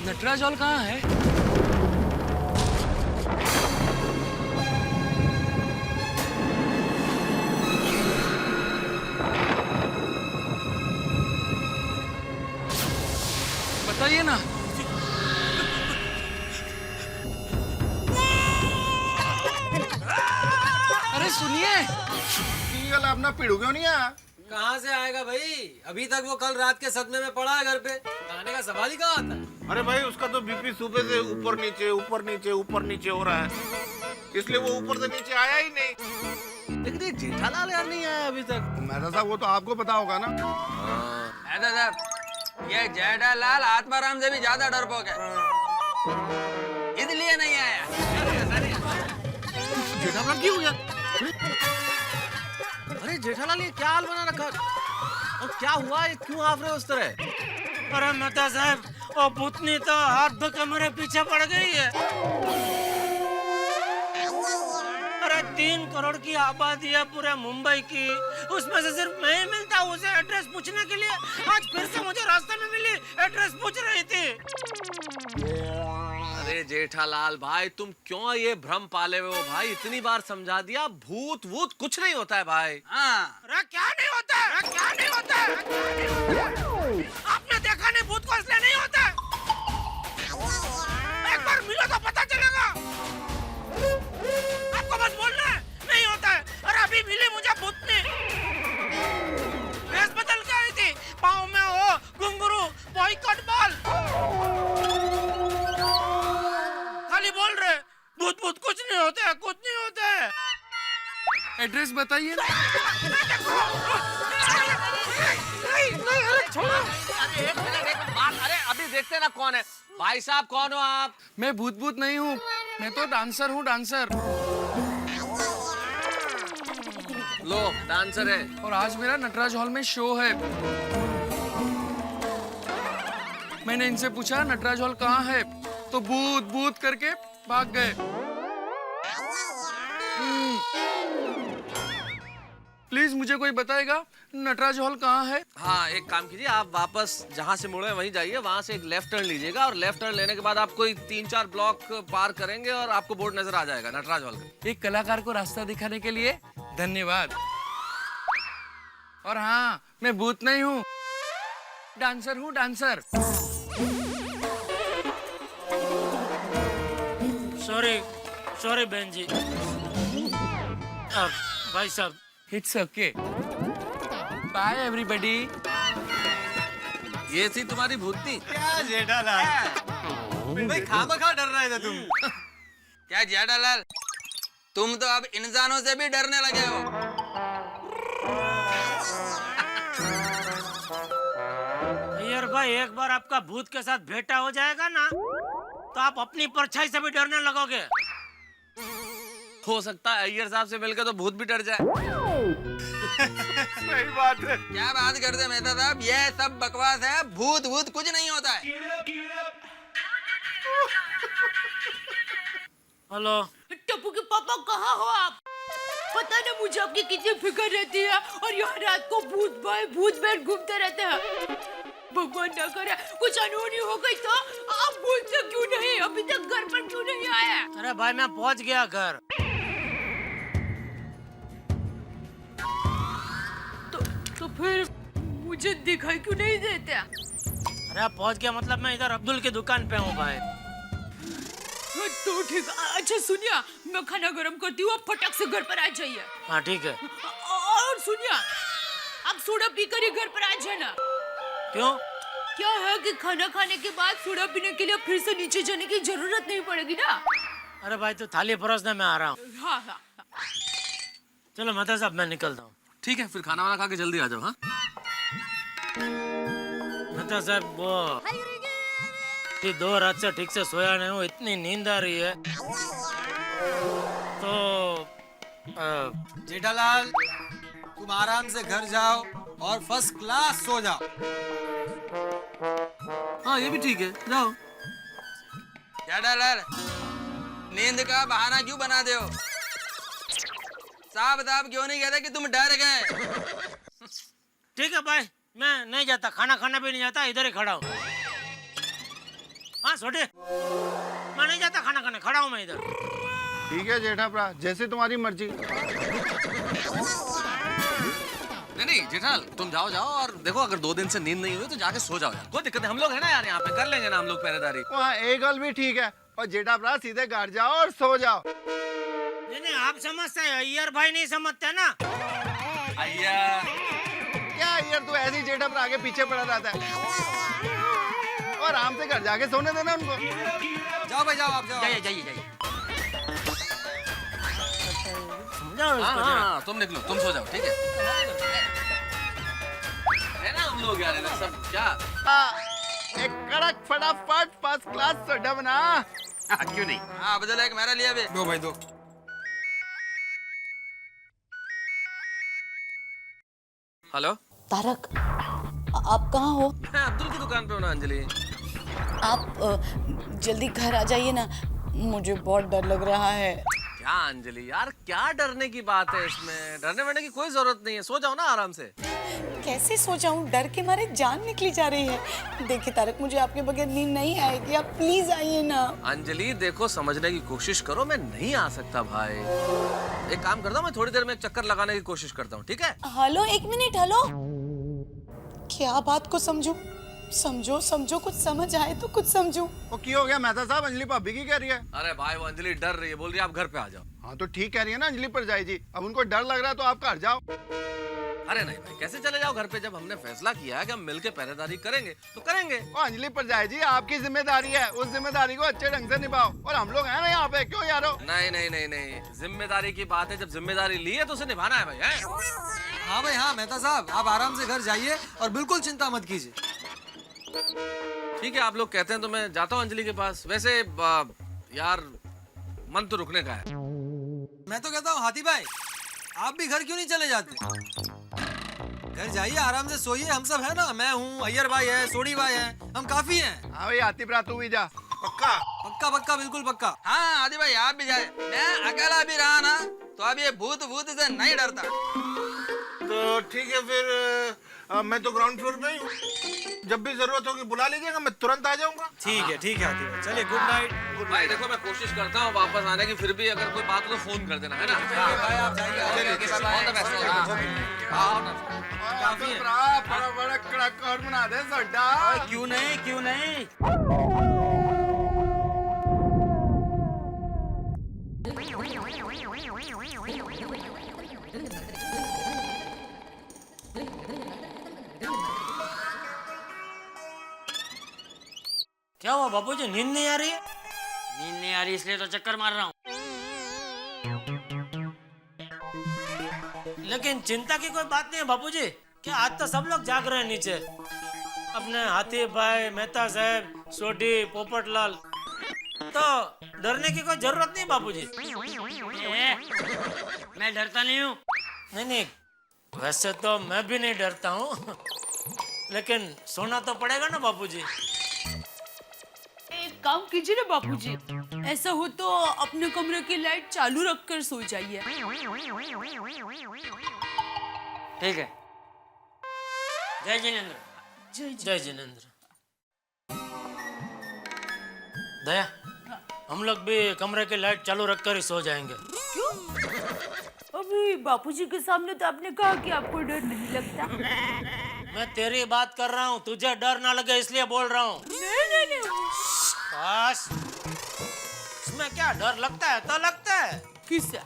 नटराज हॉल कहाँ है? बताइए ना। अरे सुनिए, अपना पीड़ू क्यों नहीं आया? कहाँ से आएगा भाई? अभी तक वो कल रात के सदमे में पड़ा है घर पे। आने का सवाल ही कहाँ आता है? अरे भाई उसका तो बीपी सुबह से ऊपर नीचे ऊपर नीचे ऊपर नीचे हो रहा है, इसलिए वो ऊपर से नीचे आया ही नहीं। लेकिन ये जेठालाल यार नहीं आया अभी तक। मेहता साहब वो तो आपको पता होगा ना। मेहता साहब, ये जेठालाल आत्माराम से भी ज्यादा डरपोक है, इसलिए नहीं आया। जेठालाल क्यों हो गया? अरे जेठालाल ये क्या हाल बना रखा? और क्या हुआ? ये क्यों आप रहे हो उस तरह? अरे मेहता साहब, वो भूतनी तो हाथ धो के मेरे पीछे पड़ गई है। अरे 3 करोड़ की आबादी है पूरे मुंबई की, उसमें से सिर्फ मैं ही मिलता हूँ उसे एड्रेस पूछने के लिए। आज फिर से मुझे रास्ते में मिली, एड्रेस पूछ रही थी। अरे जेठालाल भाई, तुम क्यों ये भ्रम पाले हुए हो भाई? इतनी बार समझा दिया, भूत वूत कुछ नहीं होता है भाई। हाँ। अरे क्या नहीं होता है? अरे क्या नहीं होता है? आपने देखा नहीं भूत को, इसलिए नहीं होता है। एक बार मिलो तो पता चलेगा। आपको बस बोलना है नहीं होता है। अरे अभी मिली मुझे भूतनी, ड्रेस बदल के आई थी, पाँव में हो घुंघरू, बॉयकॉट बॉल। खाली बोल रहे भूत भूत कुछ नहीं होता है, कुछ नहीं होता है। एड्रेस बताइए ना। नहीं, अरे छोड़ो। अरे एक मिनट बात, अरे अभी देखते ना कौन है। भाई साहब कौन हो आप? मैं भूत भूत नहीं हूँ, मैं तो डांसर हूँ, डांसर। लो डांसर है। और आज मेरा नटराज हॉल में शो है। मैंने इनसे पूछा नटराज हॉल कहाँ है, तो भूत भूत करके भाग गए। प्लीज मुझे कोई बताएगा नटराज हॉल कहाँ है? हाँ एक काम कीजिए, आप वापस जहाँ से मुड़े वहीं जाइए, वहाँ से एक लेफ्ट टर्न लीजिएगा और लेफ्ट टर्न लेने के बाद आप कोई 3-4 ब्लॉक पार करेंगे और आपको बोर्ड नजर आ जाएगा नटराज हॉल का। एक कलाकार को रास्ता दिखाने के लिए धन्यवाद। और हाँ, मैं भूत नहीं हूँ, डांसर हूँ, डांसर। सॉरी बहन जी। भाई साहब, इट्स ओके, बाय एवरीबॉडी। ये थी तुम्हारी भूतनी। क्या जेठालाल भाई, खामखा डर रहे थे तुम। क्या जेठालाल, तुम तो अब इंसानों से भी डरने लगे हो। यार भाई, एक बार आपका भूत के साथ भेंटा हो जाएगा ना, तो आप अपनी परछाई से भी डरने लगोगे। हो सकता है अय्यर साहब से मिलकर तो भूत भी डर जाए। सही बात है। क्या बात करते हैं मेहता साहब, ये सब बकवास है, भूत भूत कुछ नहीं होता है। हेलो टप्पू के पापा, कहाँ हो आप? पता नहीं मुझे आपकी कितनी फिक्र रहती है, और यहाँ रात को भूत भाई भूत बैठ घूमते रहते हैं। भगवान ना करे कुछ अनहोनी हो गई तो आप भूत से क्यों नहीं, अभी तक घर पर क्यों नहीं आया? अरे भाई, मैं पहुंच गया घर। तो फिर मुझे दिखाई क्यों नहीं देते? अरे पहुंच गया मतलब मैं इधर अब्दुल की दुकान पे हूँ भाई। तो ठीक। अच्छा सुनिए, मैं खाना गरम करती हूँ, आप फटक से घर पर आ जाइए। हाँ ठीक है। और सुनिए, आप सोडा पीकर ही घर पर आ जाना। क्यों? क्या है कि खाना खाने के बाद सोडा पीने के लिए फिर से नीचे जाने की जरूरत नहीं पड़ेगी ना। अरे भाई, तो थाली परोसने में आ रहा हूँ। हाँ हाँ। चलो मेहता साहब, मैं निकलता हूँ। ठीक है, फिर खाना वाना खा के जल्दी आ जाओ। हाँ मेहता साहब, वो कि 2 रात से ठीक से सोया नहीं हूँ, इतनी नींद आ रही है। तो जेठालाल, तुम आराम से घर जाओ और फर्स्ट क्लास सो जाओ। हाँ ये भी ठीक है, जाओ। जेठालाल, नींद का बहाना क्यों बना दे हो? साहब क्यों नहीं कहते कि तुम डर गए? ठीक है भाई, मैं नहीं जाता, खाना खाना भी नहीं जाता, इधर ही खड़ा हूँ। हाँ छोटे, मैं नहीं जाता खाना खाने, खड़ा हूँ मैं इधर। ठीक है जेठा भरा, जैसे तुम्हारी मर्जी। नहीं नहीं जेठालाल, तुम जाओ जाओ और देखो अगर 2 दिन से नींद नहीं हुई तो जाके सो जाओ यार, कोई दिक्कत नहीं, हम लोग है ना यार, यहाँ पे कर लेंगे ना हम लोग पहरेदारी। वहाँ एक गल भी ठीक है, और जेठा भरा सीधे घर जाओ और सो जाओ। नहीं आप समझते हैं, अय्यर भाई नहीं समझते ना। अय्यर क्या यार, तू ऐसे ही जेठा भरा के पीछे पड़ा रहता है, और आराम से घर जाके सोने देना उनको। जाओ भाई जाओ, आप जाओ। जाइए जाइए जाइए। हाँ, तुम निकलो, तुम सो जाओ, ठीक है? है ना हम लोग यार, इधर सब क्या? एक कड़क फटाफट फर्स्ट क्लास सोडा बना। क्यों नहीं? हाँ बदल एक मेरा लिया भी। दो भाई दो। हेलो तारक, आप कहाँ हो? मैं अब्दुल की दुकान पे हूँ ना अंजलि। आप जल्दी घर आ जाइए ना, मुझे बहुत डर लग रहा है। क्या अंजलि यार, क्या डरने की बात है इसमें? डरने वरने की कोई जरूरत नहीं है, सो जाओ ना आराम से। कैसे सो जाऊं, डर के मारे जान निकली जा रही है। देखिए तारक, मुझे आपके बगैर नींद नहीं आएगी, आप प्लीज आइए ना। अंजलि देखो, समझने की कोशिश करो, मैं नहीं आ सकता भाई। एक काम करता हूँ, मैं थोड़ी देर में एक चक्कर लगाने की कोशिश करता हूँ, ठीक है? हेलो, एक मिनट, हेलो। क्या बात को समझूं? समझो समझो, कुछ समझ आए तो कुछ समझूं। वो क्यों हो गया मेहता साहब? अंजलि भाभी की कह रही है। अरे भाई वो अंजलि डर रही है, बोल रही है आप घर पे आ जाओ। हाँ तो ठीक कह रही है ना अंजलि पर जाए जी, अब उनको डर लग रहा है तो आप घर जाओ। अरे नहीं भाई, कैसे चले जाओ घर पे? जब हमने फैसला किया है कि हम मिलके पहरेदारी करेंगे तो करेंगे। वो अंजलि पर जाए जी, आपकी जिम्मेदारी है, उस जिम्मेदारी को अच्छे ढंग से निभाओ, और हम लोग हैं ना यहाँ पे, क्यों यारो? नहीं नहीं नहीं नहीं, जिम्मेदारी की बात है, जब जिम्मेदारी ली है तो उसे निभाना है भाई, है? हाँ भाई हाँ, मेहता साहब आप आराम से घर जाइए और बिल्कुल चिंता मत कीजिए। ठीक है, आप लोग कहते हैं तो मैं जाता हूँ अंजलि के पास। वैसे यार मन तो रुकने का है। मैं तो कहता हूँ हाथी भाई, आप भी घर क्यों नहीं चले जाते? घर जाइए, आराम से सोइए, हम सब है ना, मैं हूँ, अय्यर भाई है, सोडी भाई है, हम काफी हैं। हाँ भाई हाथी भरा, तू भी जा। पक्का पक्का पक्का बिल्कुल पक्का। हाँ आदि भाई आप भी जाए, मैं अकेला भी रहा ना तो अब ये भूत भूत से नहीं डरता। तो ठीक है फिर, मैं तो ग्राउंड फ्लोर पे ही हूँ, जब भी जरूरत होगी बुला लीजिएगा, मैं तुरंत आ जाऊंगा। ठीक है हाथी भाई, चलिए गुड नाइट। भाई देखो, मैं कोशिश करता हूँ वापस आने की, फिर भी अगर कोई बात हो तो फोन कर देना, है ना? भाई आप जाइए। काफी बड़ा बड़ा कड़क और बना दे सोडा। क्यों नहीं क्यों नहीं। क्या हुआ बापूजी, नींद नहीं आ रही है? नींद नहीं आ रही इसलिए तो चक्कर मार रहा हूँ। लेकिन चिंता की कोई बात नहीं है बापूजी, क्या आज तो सब लोग जाग रहे हैं नीचे, अपने हाथी भाई, मेहता साहब, सोडी, पोपटलाल, तो डरने की कोई जरूरत नहीं बापूजी। मैं डरता नहीं हूँ। नहीं, वैसे तो मैं भी नहीं डरता हूँ, लेकिन सोना तो पड़ेगा ना बापूजी। एक काम कीजिए ना बापूजी, ऐसा हो तो अपने कमरे की लाइट चालू रखकर सो जाइए। ठीक है। जय जिनेंद्र। जय जिनेंद्र। दया, हम लोग भी कमरे की लाइट चालू रखकर ही सो जाएंगे। क्यों? अभी बापूजी के सामने तो आपने कहा कि आपको डर नहीं लगता। मैं तेरी बात कर रहा हूँ, तुझे डर ना लगे इसलिए बोल रहा हूँ। नहीं। बस, इसमें क्या डर लगता है तो लगता है। किससे?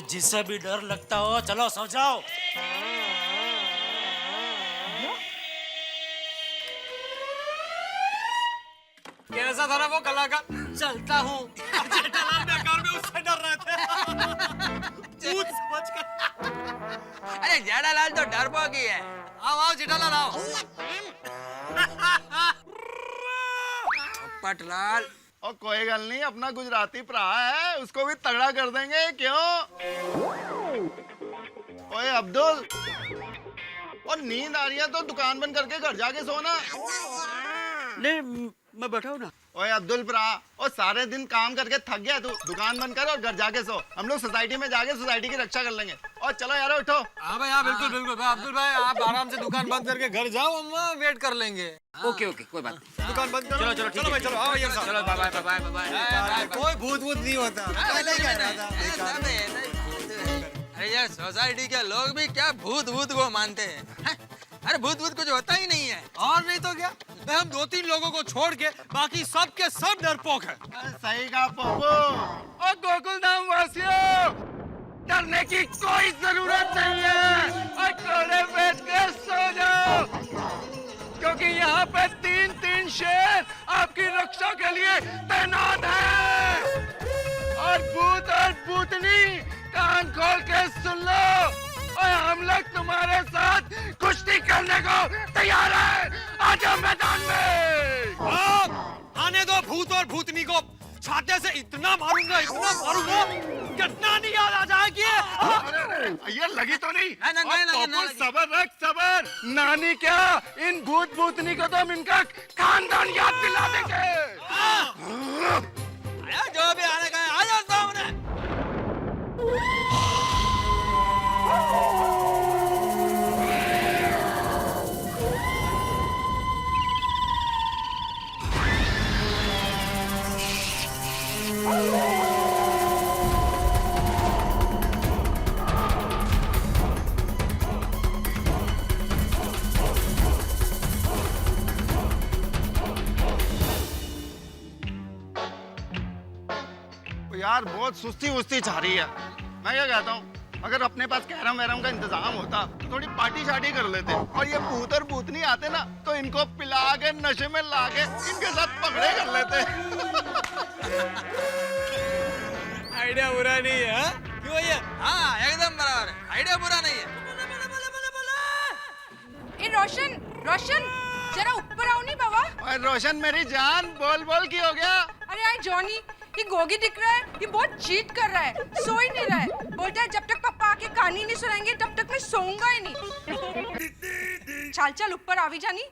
जिससे भी डर लगता हो, चलो सो जाओ। कैसा था ना वो कला का? चलता हूँ। जेठालाल बेकार में उससे डर रहे थे। भूत समझ कर। अरे जेठालाल तो डरपोक ही है। आओ जेठालाल आओ। पटलाल, और कोई गल नहीं, अपना गुजराती भरा है, उसको भी तगड़ा कर देंगे, क्यों? ओए अब्दुल, और नींद आ रही है तो दुकान बंद करके घर जाके सोना। नहीं, मैं बैठा हूँ ना। ओए अब्दुल भरा, और सारे दिन काम करके थक गया तू, दुकान बंद कर और घर जाके सो, हम लोग सोसाइटी में जाके सोसाइटी की रक्षा कर लेंगे। और चलो यार उठो। हाँ भाई हाँ, बिल्कुल बिल्कुल भाई, अब्दुल भाई आप आराम से दुकान बंद करके घर जाओ, हम वहाँ वेट कर लेंगे। ओके कोई बात नहीं। दुकान बंद करो। चलो भाई चलो, आओ यार साहब। चलो बाय बाय। कोई भूत नहीं होता। अरे यार सोसाइटी के लोग भी क्या भूत भूत को मानते हैं? अरे भूत भूत कुछ होता ही नहीं है। और नहीं तो क्या, हम 2-3 लोगों को छोड़ के बाकी सब के सब डरपोक है। सही कहा पप्पू। और गोकुल धाम वासियों, डरने की कोई जरूरत नहीं है और कोने बैठ के सो जाओ, क्योंकि यहाँ पे 3-3 शेर आपकी रक्षा के लिए तैनात हैं। और भूत और भूतनी कान खोल के सुन लो, और हम लोग तुम्हारे साथ कुश्ती करने को तैयार हैं। आ जाओ मैदान में। आने दो भूत और भूतनी को, छाते से इतना मारूंगा कितना नहीं याद आ जाएगी। ये लगी तो नहीं? पप्पू सबर रख, सबर। नानी क्या, इन भूत भूतनी को तो हम इनका खानदान याद दिला देंगे। जो भी आने का है, आ जाओ सामने। यार बहुत सुस्ती वुस्ती छा रही है। मैं क्या कहता हूँ, अगर अपने पास कैरम वैरम का इंतजाम होता तो थोड़ी पार्टी शार्टी कर लेते। और ये भूत और भूतनी आते ना तो इनको पिला के नशे में ला के इनके साथ पकड़े कर लेते। आइडिया बुरा नहीं है, क्यों भैया? हाँ एकदम बराबर है, आइडिया बुरा नहीं है। ए रोशन, रोशन जरा ऊपर आओ नहीं बाबा। और रोशन मेरी जान, बोल बोल की हो गया? अरे आई जॉनी, ये गोगी दिख रहा है, ये बहुत चीट कर रहा है, सो ही नहीं रहा है। बोलता है जब तक पापा आके कहानी नहीं सुनाएंगे तब तक मैं सोऊंगा ही नहीं। चल चल ऊपर आवी जानी।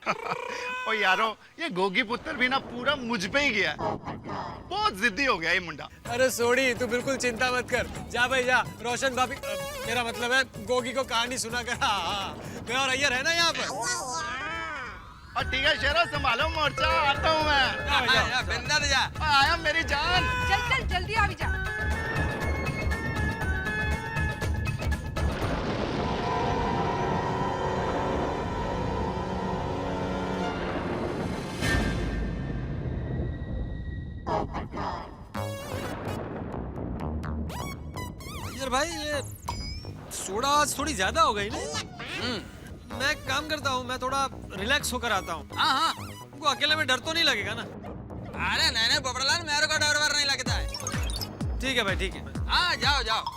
ओ यारो, ये गोगी पुत्र भी ना पूरा मुझ पे ही गया। बहुत जिद्दी हो गया ये मुंडा। अरे सोडी, तू बिल्कुल चिंता मत कर। जा भाई जा, रोशन भाभी, मेरा मतलब है गोगी को कहानी सुना कर। हाँ, मैं और अय्यर है ना यहाँ पर। और ठीक है शेरो, संभालो मोर्चा, आता हूँ मैं। बिंदा जा। आया मेरी जान। चल चल जल्दी आवी जा। यार भाई, ये सोडा आज थोड़ी ज्यादा हो गई ना। मैं एक काम करता हूँ, मैं थोड़ा रिलैक्स होकर आता हूँ। हाँ हाँ, तुमको अकेले में डर तो नहीं लगेगा ना? अरे नहीं नहीं पोपटलाल, मेरे को डर वर नहीं लगता है। ठीक है भाई, ठीक है। हाँ जाओ जाओ।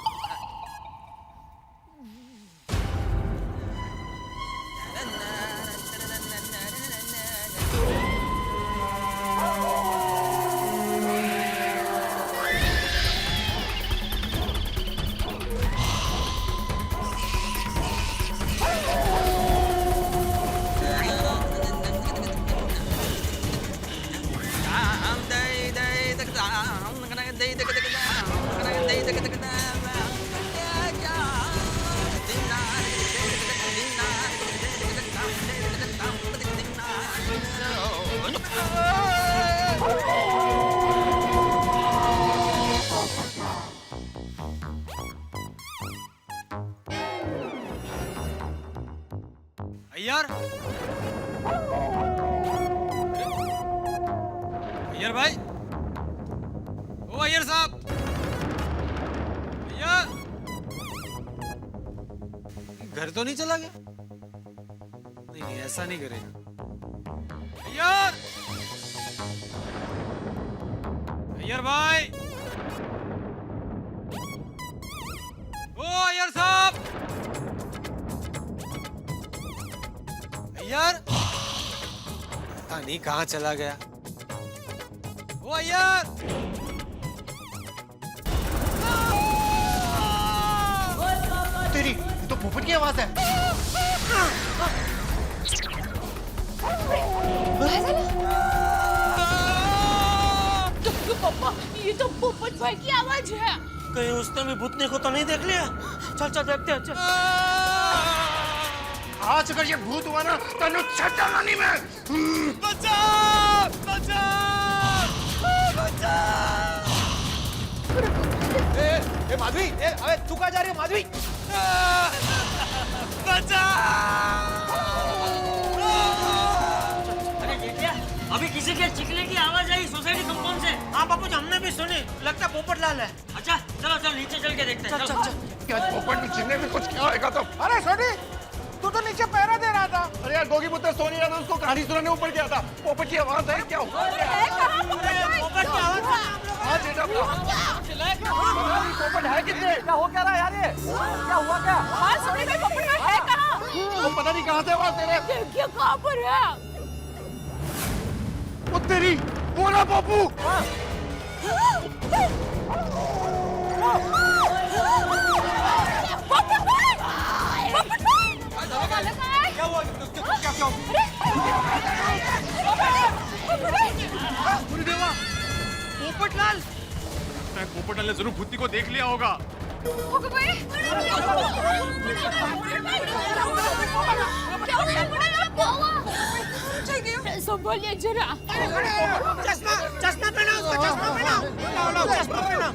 अय्यर, अय्यर भाई, ओ अय्यर साहब, अय्यर, घर तो नहीं चला गया? नहीं नहीं, ऐसा नहीं करेगा। अय्यर, अय्यर भाई, ओ अय्यर साहब, अय्यर, पता नहीं कहाँ चला गया। ओ अय्यर, तेरी तो पोपट की आवाज है। पापा, ये तो पोपट भाई की आवाज है। कहीं उसने भी भूतनी को तो नहीं देख लिया? चल चल देखते हैं, चल। आज अगर ये भूत हुआ ना तो छटाना नहीं मैं। बचाओ, बचाओ, बचाओ। ए माधवी, अबे तू कहाँ जा रही है माधवी? बचा। अरे जेठिया, अभी किसी के चिकने की आवाज आई सोसाइटी कंपाउंड से। हाँ बापू जी, हमने भी सुनी। लगता है पोपटलाल है। अच्छा चलो चलो नीचे चल के देखते हैं। चल। क्या पोपट चिन्ह में कुछ क्या होगा तो? अरे सोनी, तू तो नीचे पैरा दे रहा था। अरे यार गोगी पुत्र सो नहीं रहा था, उसको कहानी सुनाने ऊपर गया था। पोपट की आवाज है क्या हुआ? पोपट की आवाज। हाँ जेठा पोपट है कितने? क्या हो क्या रहा है यार ये? क्या हुआ क्या? हाँ सोनी भाई, पोपट भाई है कहाँ? वो पता नहीं कहाँ से आवाज दे रहे। देखिए कहाँ पर है। वो तेरी बोला बापू। क्या हुआ? क्या पोपटलाल। पोपटलाल ने जरूर भूतनी को देख लिया होगा। संभालिए जरा। चश्मा चश्मा पहना उसको, चश्मा पहना। चश्मा पहना।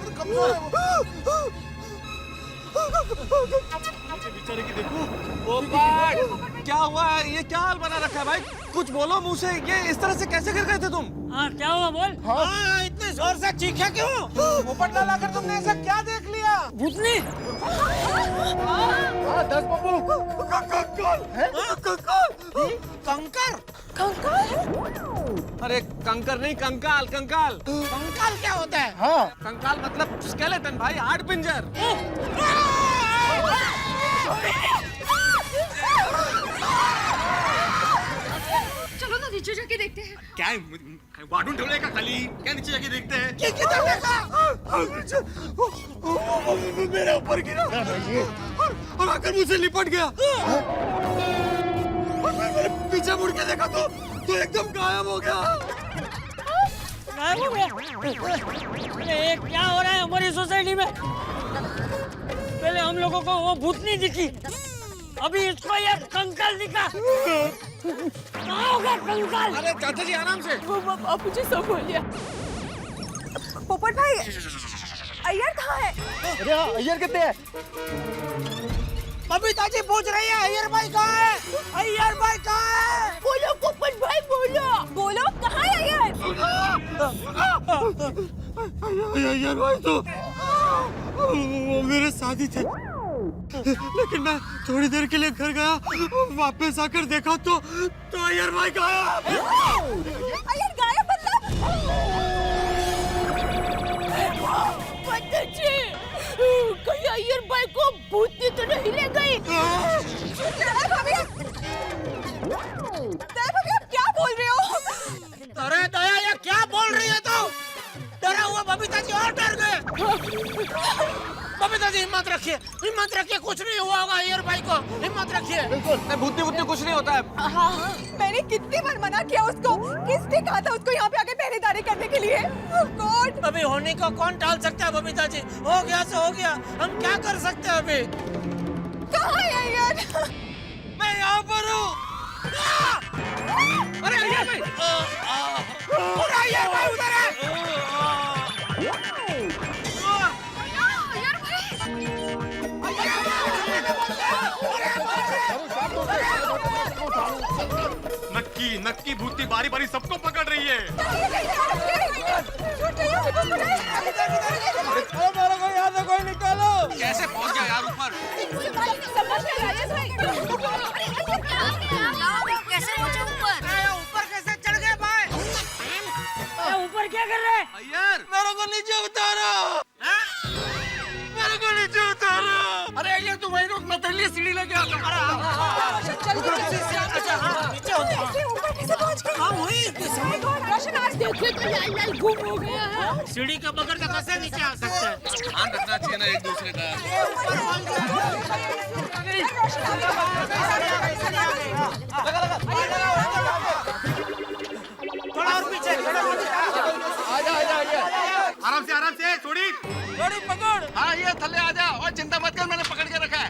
बेचारे की देखो। पोपट क्या हुआ है? ये क्या हाल बना रखा है भाई? कुछ बोलो मुंह से। ये इस तरह से कैसे गिर गए थे तुम? हाँ क्या हुआ बोल। हाँ इतने जोर से चीखा क्यों? पोपटलाल आकर तुमने ऐसा क्या देख लिया? भूतनी। हाँ 10 बापू। कंकर। अरे कंकर नहीं, कंकाल कंकाल। कंकाल क्या होता है? हाँ कंकाल मतलब स्केलेटन भाई, हाड़ पिंजर। चलो ना नीचे जाके देखते हैं। क्या वाडून ठेवले का खाली? क्या नीचे जाके देखते हैं? मेरे ऊपर गिरा और आकर मुझसे लिपट गया। मैंने पीछे मुड़ के देखा तो एकदम गायब हो गया। गायब हो गया? अरे क्या हो रहा है हमारी सोसाइटी में? पहले हम लोगों को वो भूतनी दिखी, अभी इसको ये कंकाल दिखा। कहाँ होगा कंकाल? अरे चाचा जी आराम से। बापू जी संभालिए। पोपट भाई, अय्यर कहाँ है? अरे अय्यर कितने हैं? बबीता जी पूछ रही है अय्यर भाई कहाँ है? अय्यर भाई कहाँ है? बोलो पोपट भाई, बोलो। बोलो कहाँ है अय्यर? अय्यर भाई तो वो मेरे साथ ही थे, लेकिन मैं थोड़ी देर के लिए घर गया, वापस आकर देखा तो अय्यर भाई गायब। अय्यर गायब मतलब? कहीं अय्यर भाई को भूतनी तो नहीं ले गई? क्या बोल रहे हो? अरे दया ये क्या बोल रही है तू? डरा हुआ बबीता जी और डर गए। बबीता जी हिम्मत रखिए, कुछ नहीं हुआ होगा अय्यर भाई को, हिम्मत रखिए। बिल्कुल भूतनी कुछ नहीं होता है। हाँ, मैंने कितनी बार मना किया उसको। किसने कहा था उसको यहाँ पे आके पहरेदारी करने के लिए? कौन? अभी होने को कौन टाल सकता है बबीता जी? हो गया सो हो गया, हम क्या कर सकते हैं अभी? कहाँ है अय्यर? मैं यहाँ पर हूँ। अरे अय्यर भाई, पूरा अय्यर भाई उधर है। नक्की भूतनी बारी बारी सबको पकड़ रही है। यहाँ से कोई निकालो। कैसे पहुंच गया यार ऊपर? कैसे पहुंचे ऊपर? ऊपर कैसे चढ़ गए भाई? ऊपर क्या कर रहे हैं? अय्यर मेरे को नीचे उतारो। मेरे को नीचे उतारो। अरे अय्यर तू वहीं रुक, मैं तेरे लिए सीढ़ी लेके आता हूँ। देखिए तो लाल लाल गुम हो गया है। सीढ़ी के बगैर तो कैसे नीचे आ सकते हैं? ध्यान रखना चाहिए ना एक दूसरे का। थोड़ा और पीछे। आराम से थोड़ी पकड़। हाँ ये थल्ले आ जा और चिंता मत कर, मैंने पकड़ के रखा है।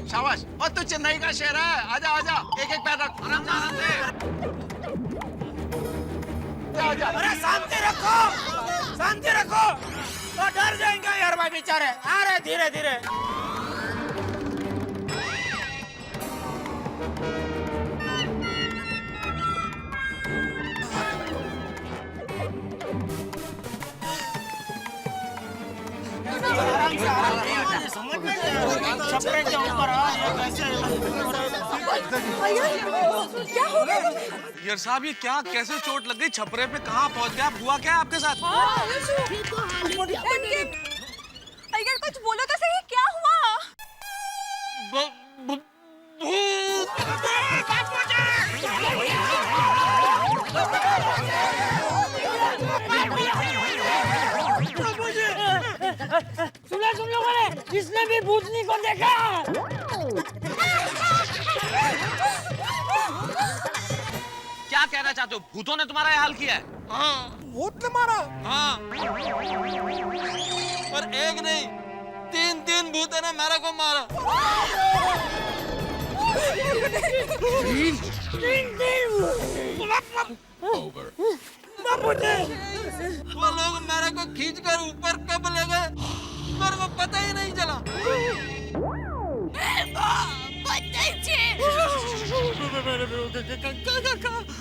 शाबाश। और तू चेन्नई का शेर है, आजा आजा, एक एक पैर रख, आराम से। अरे शांति रखो, शांति रखो। वो डर जाएंगे यार भाई बेचारे। आ रहे धीरे धीरे। छपरे के ऊपर क्या हो गया? यार साहब ये क्या कैसे चोट लग गई? छपरे पे कहाँ पहुंच गया? हुआ क्या आपके साथ? अय्यर कुछ बोलो तो सही, क्या हुआ? सुना तुम लोगों ने? इसने भी भूतनी को देखा। क्या कहना चाहते हो? भूतों ने तुम्हारा ये हाल किया है? हाँ, भूत ने मारा। हाँ, और एक नहीं, तीन भूतों ने मेरे को मारा। वो लोग मेरे को खींचकर ऊपर कब ले गए मेरे को पता ही नहीं चला।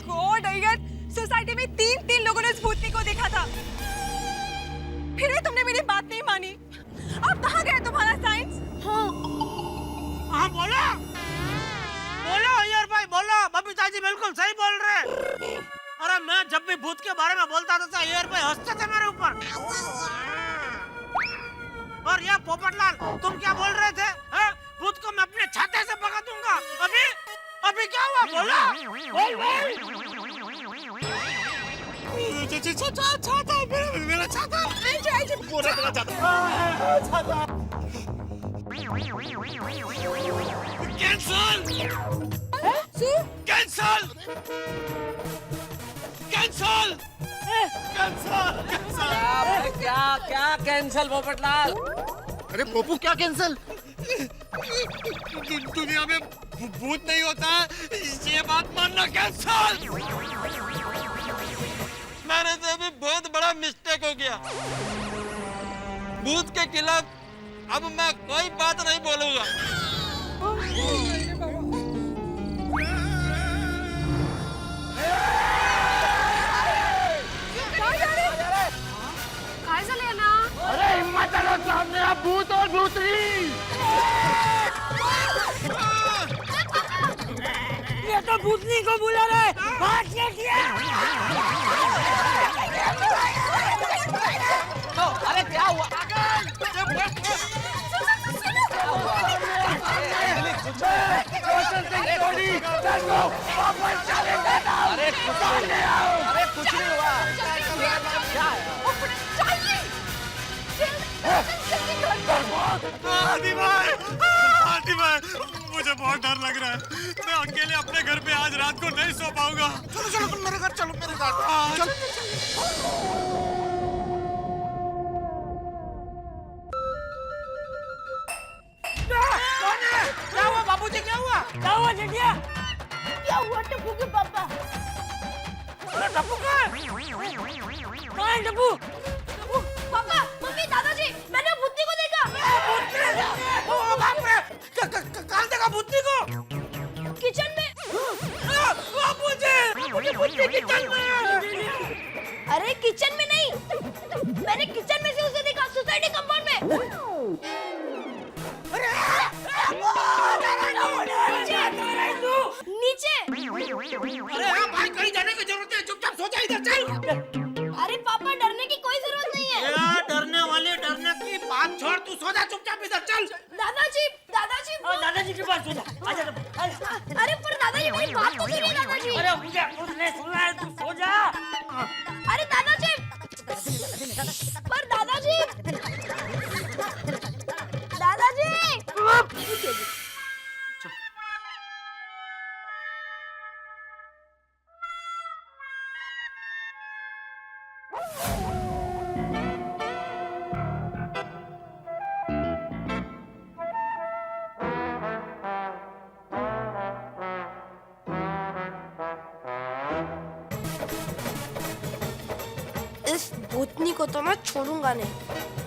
गॉड अय्यर, सोसाइटी में तीन लोगों ने उस भूतनी को देखा था। फिर भी तुमने मेरी बात नहीं मानी। अब कहाँ गया तुम्हारा साइंस? हाँ बोलो बोलो अय्यर भाई बोलो। बबीता जी बिल्कुल सही बोल रहे। अरे मैं जब भी भूत के बारे में बोलता था अय्यर भाई हंसते थे मेरे ऊपर। और ये पोपटलाल तुम क्या बोल रहे थे? भूत को मैं अपने छाते से भगा दूंगा। अभी क्या हुआ? छाता मेरा छाता पूरा छाता कैंसल कैंसल कैंसल कैंसल। क्या कैंसल पोपटलाल? अरे पोपू क्या कैंसल? दुनिया में भूत नहीं होता ये बात मानना कैंसल। मेरे से भी बहुत बड़ा मिस्टेक हो गया। भूत के खिलाफ अब मैं कोई बात नहीं बोलूंगा। कहाँ से लेना? अरे हिम्मत करो, सामने आप भूत और भूतनी। ये तो भूतनी को बुला रहे। भाग किया। तो अरे क्या हुआ? अरे कुछ नहीं हुआ। आंटी भाई मुझे बहुत डर लग रहा है। मैं अकेले अपने घर पे आज रात को नहीं सो पाऊंगा। चलो तुम मेरे घर चलो, मेरे घर क्या हुआ बाबूजी? क्या हुआ जिंदिया? क्या हुआ टप्पू के पापा? टप्पू कहाँ है टप्पू? पापा मम्मी दादाजी मैंने भूतनी को देखा। बाप रे कहाँ देखा भूतनी को? किचन में। बाबूजी भूतनी किचन में। अरे किचन में नहीं, मैंने किचन में से उसे देखा सोसाइटी कंपाउंड में। नीचे। अरे हाँ भाई कहीं जाने की जरूरत है, चुपचाप सो जा इधर चल। अरे पापा डरने की कोई जरूरत नहीं है। डरने की बात छोड़, तू सो जा चुपचाप इधर चल। दादाजी दादाजी के पास सो जा। आजा। अरे पर दादाजी मेरी बात तो सुनिए दादाजी। अरे मुझे कुछ नहीं सुनना है, तू सो जा। अरे दादाजी पर दादाजी इस भूतनी को तो मैं छोड़ूंगा नहीं।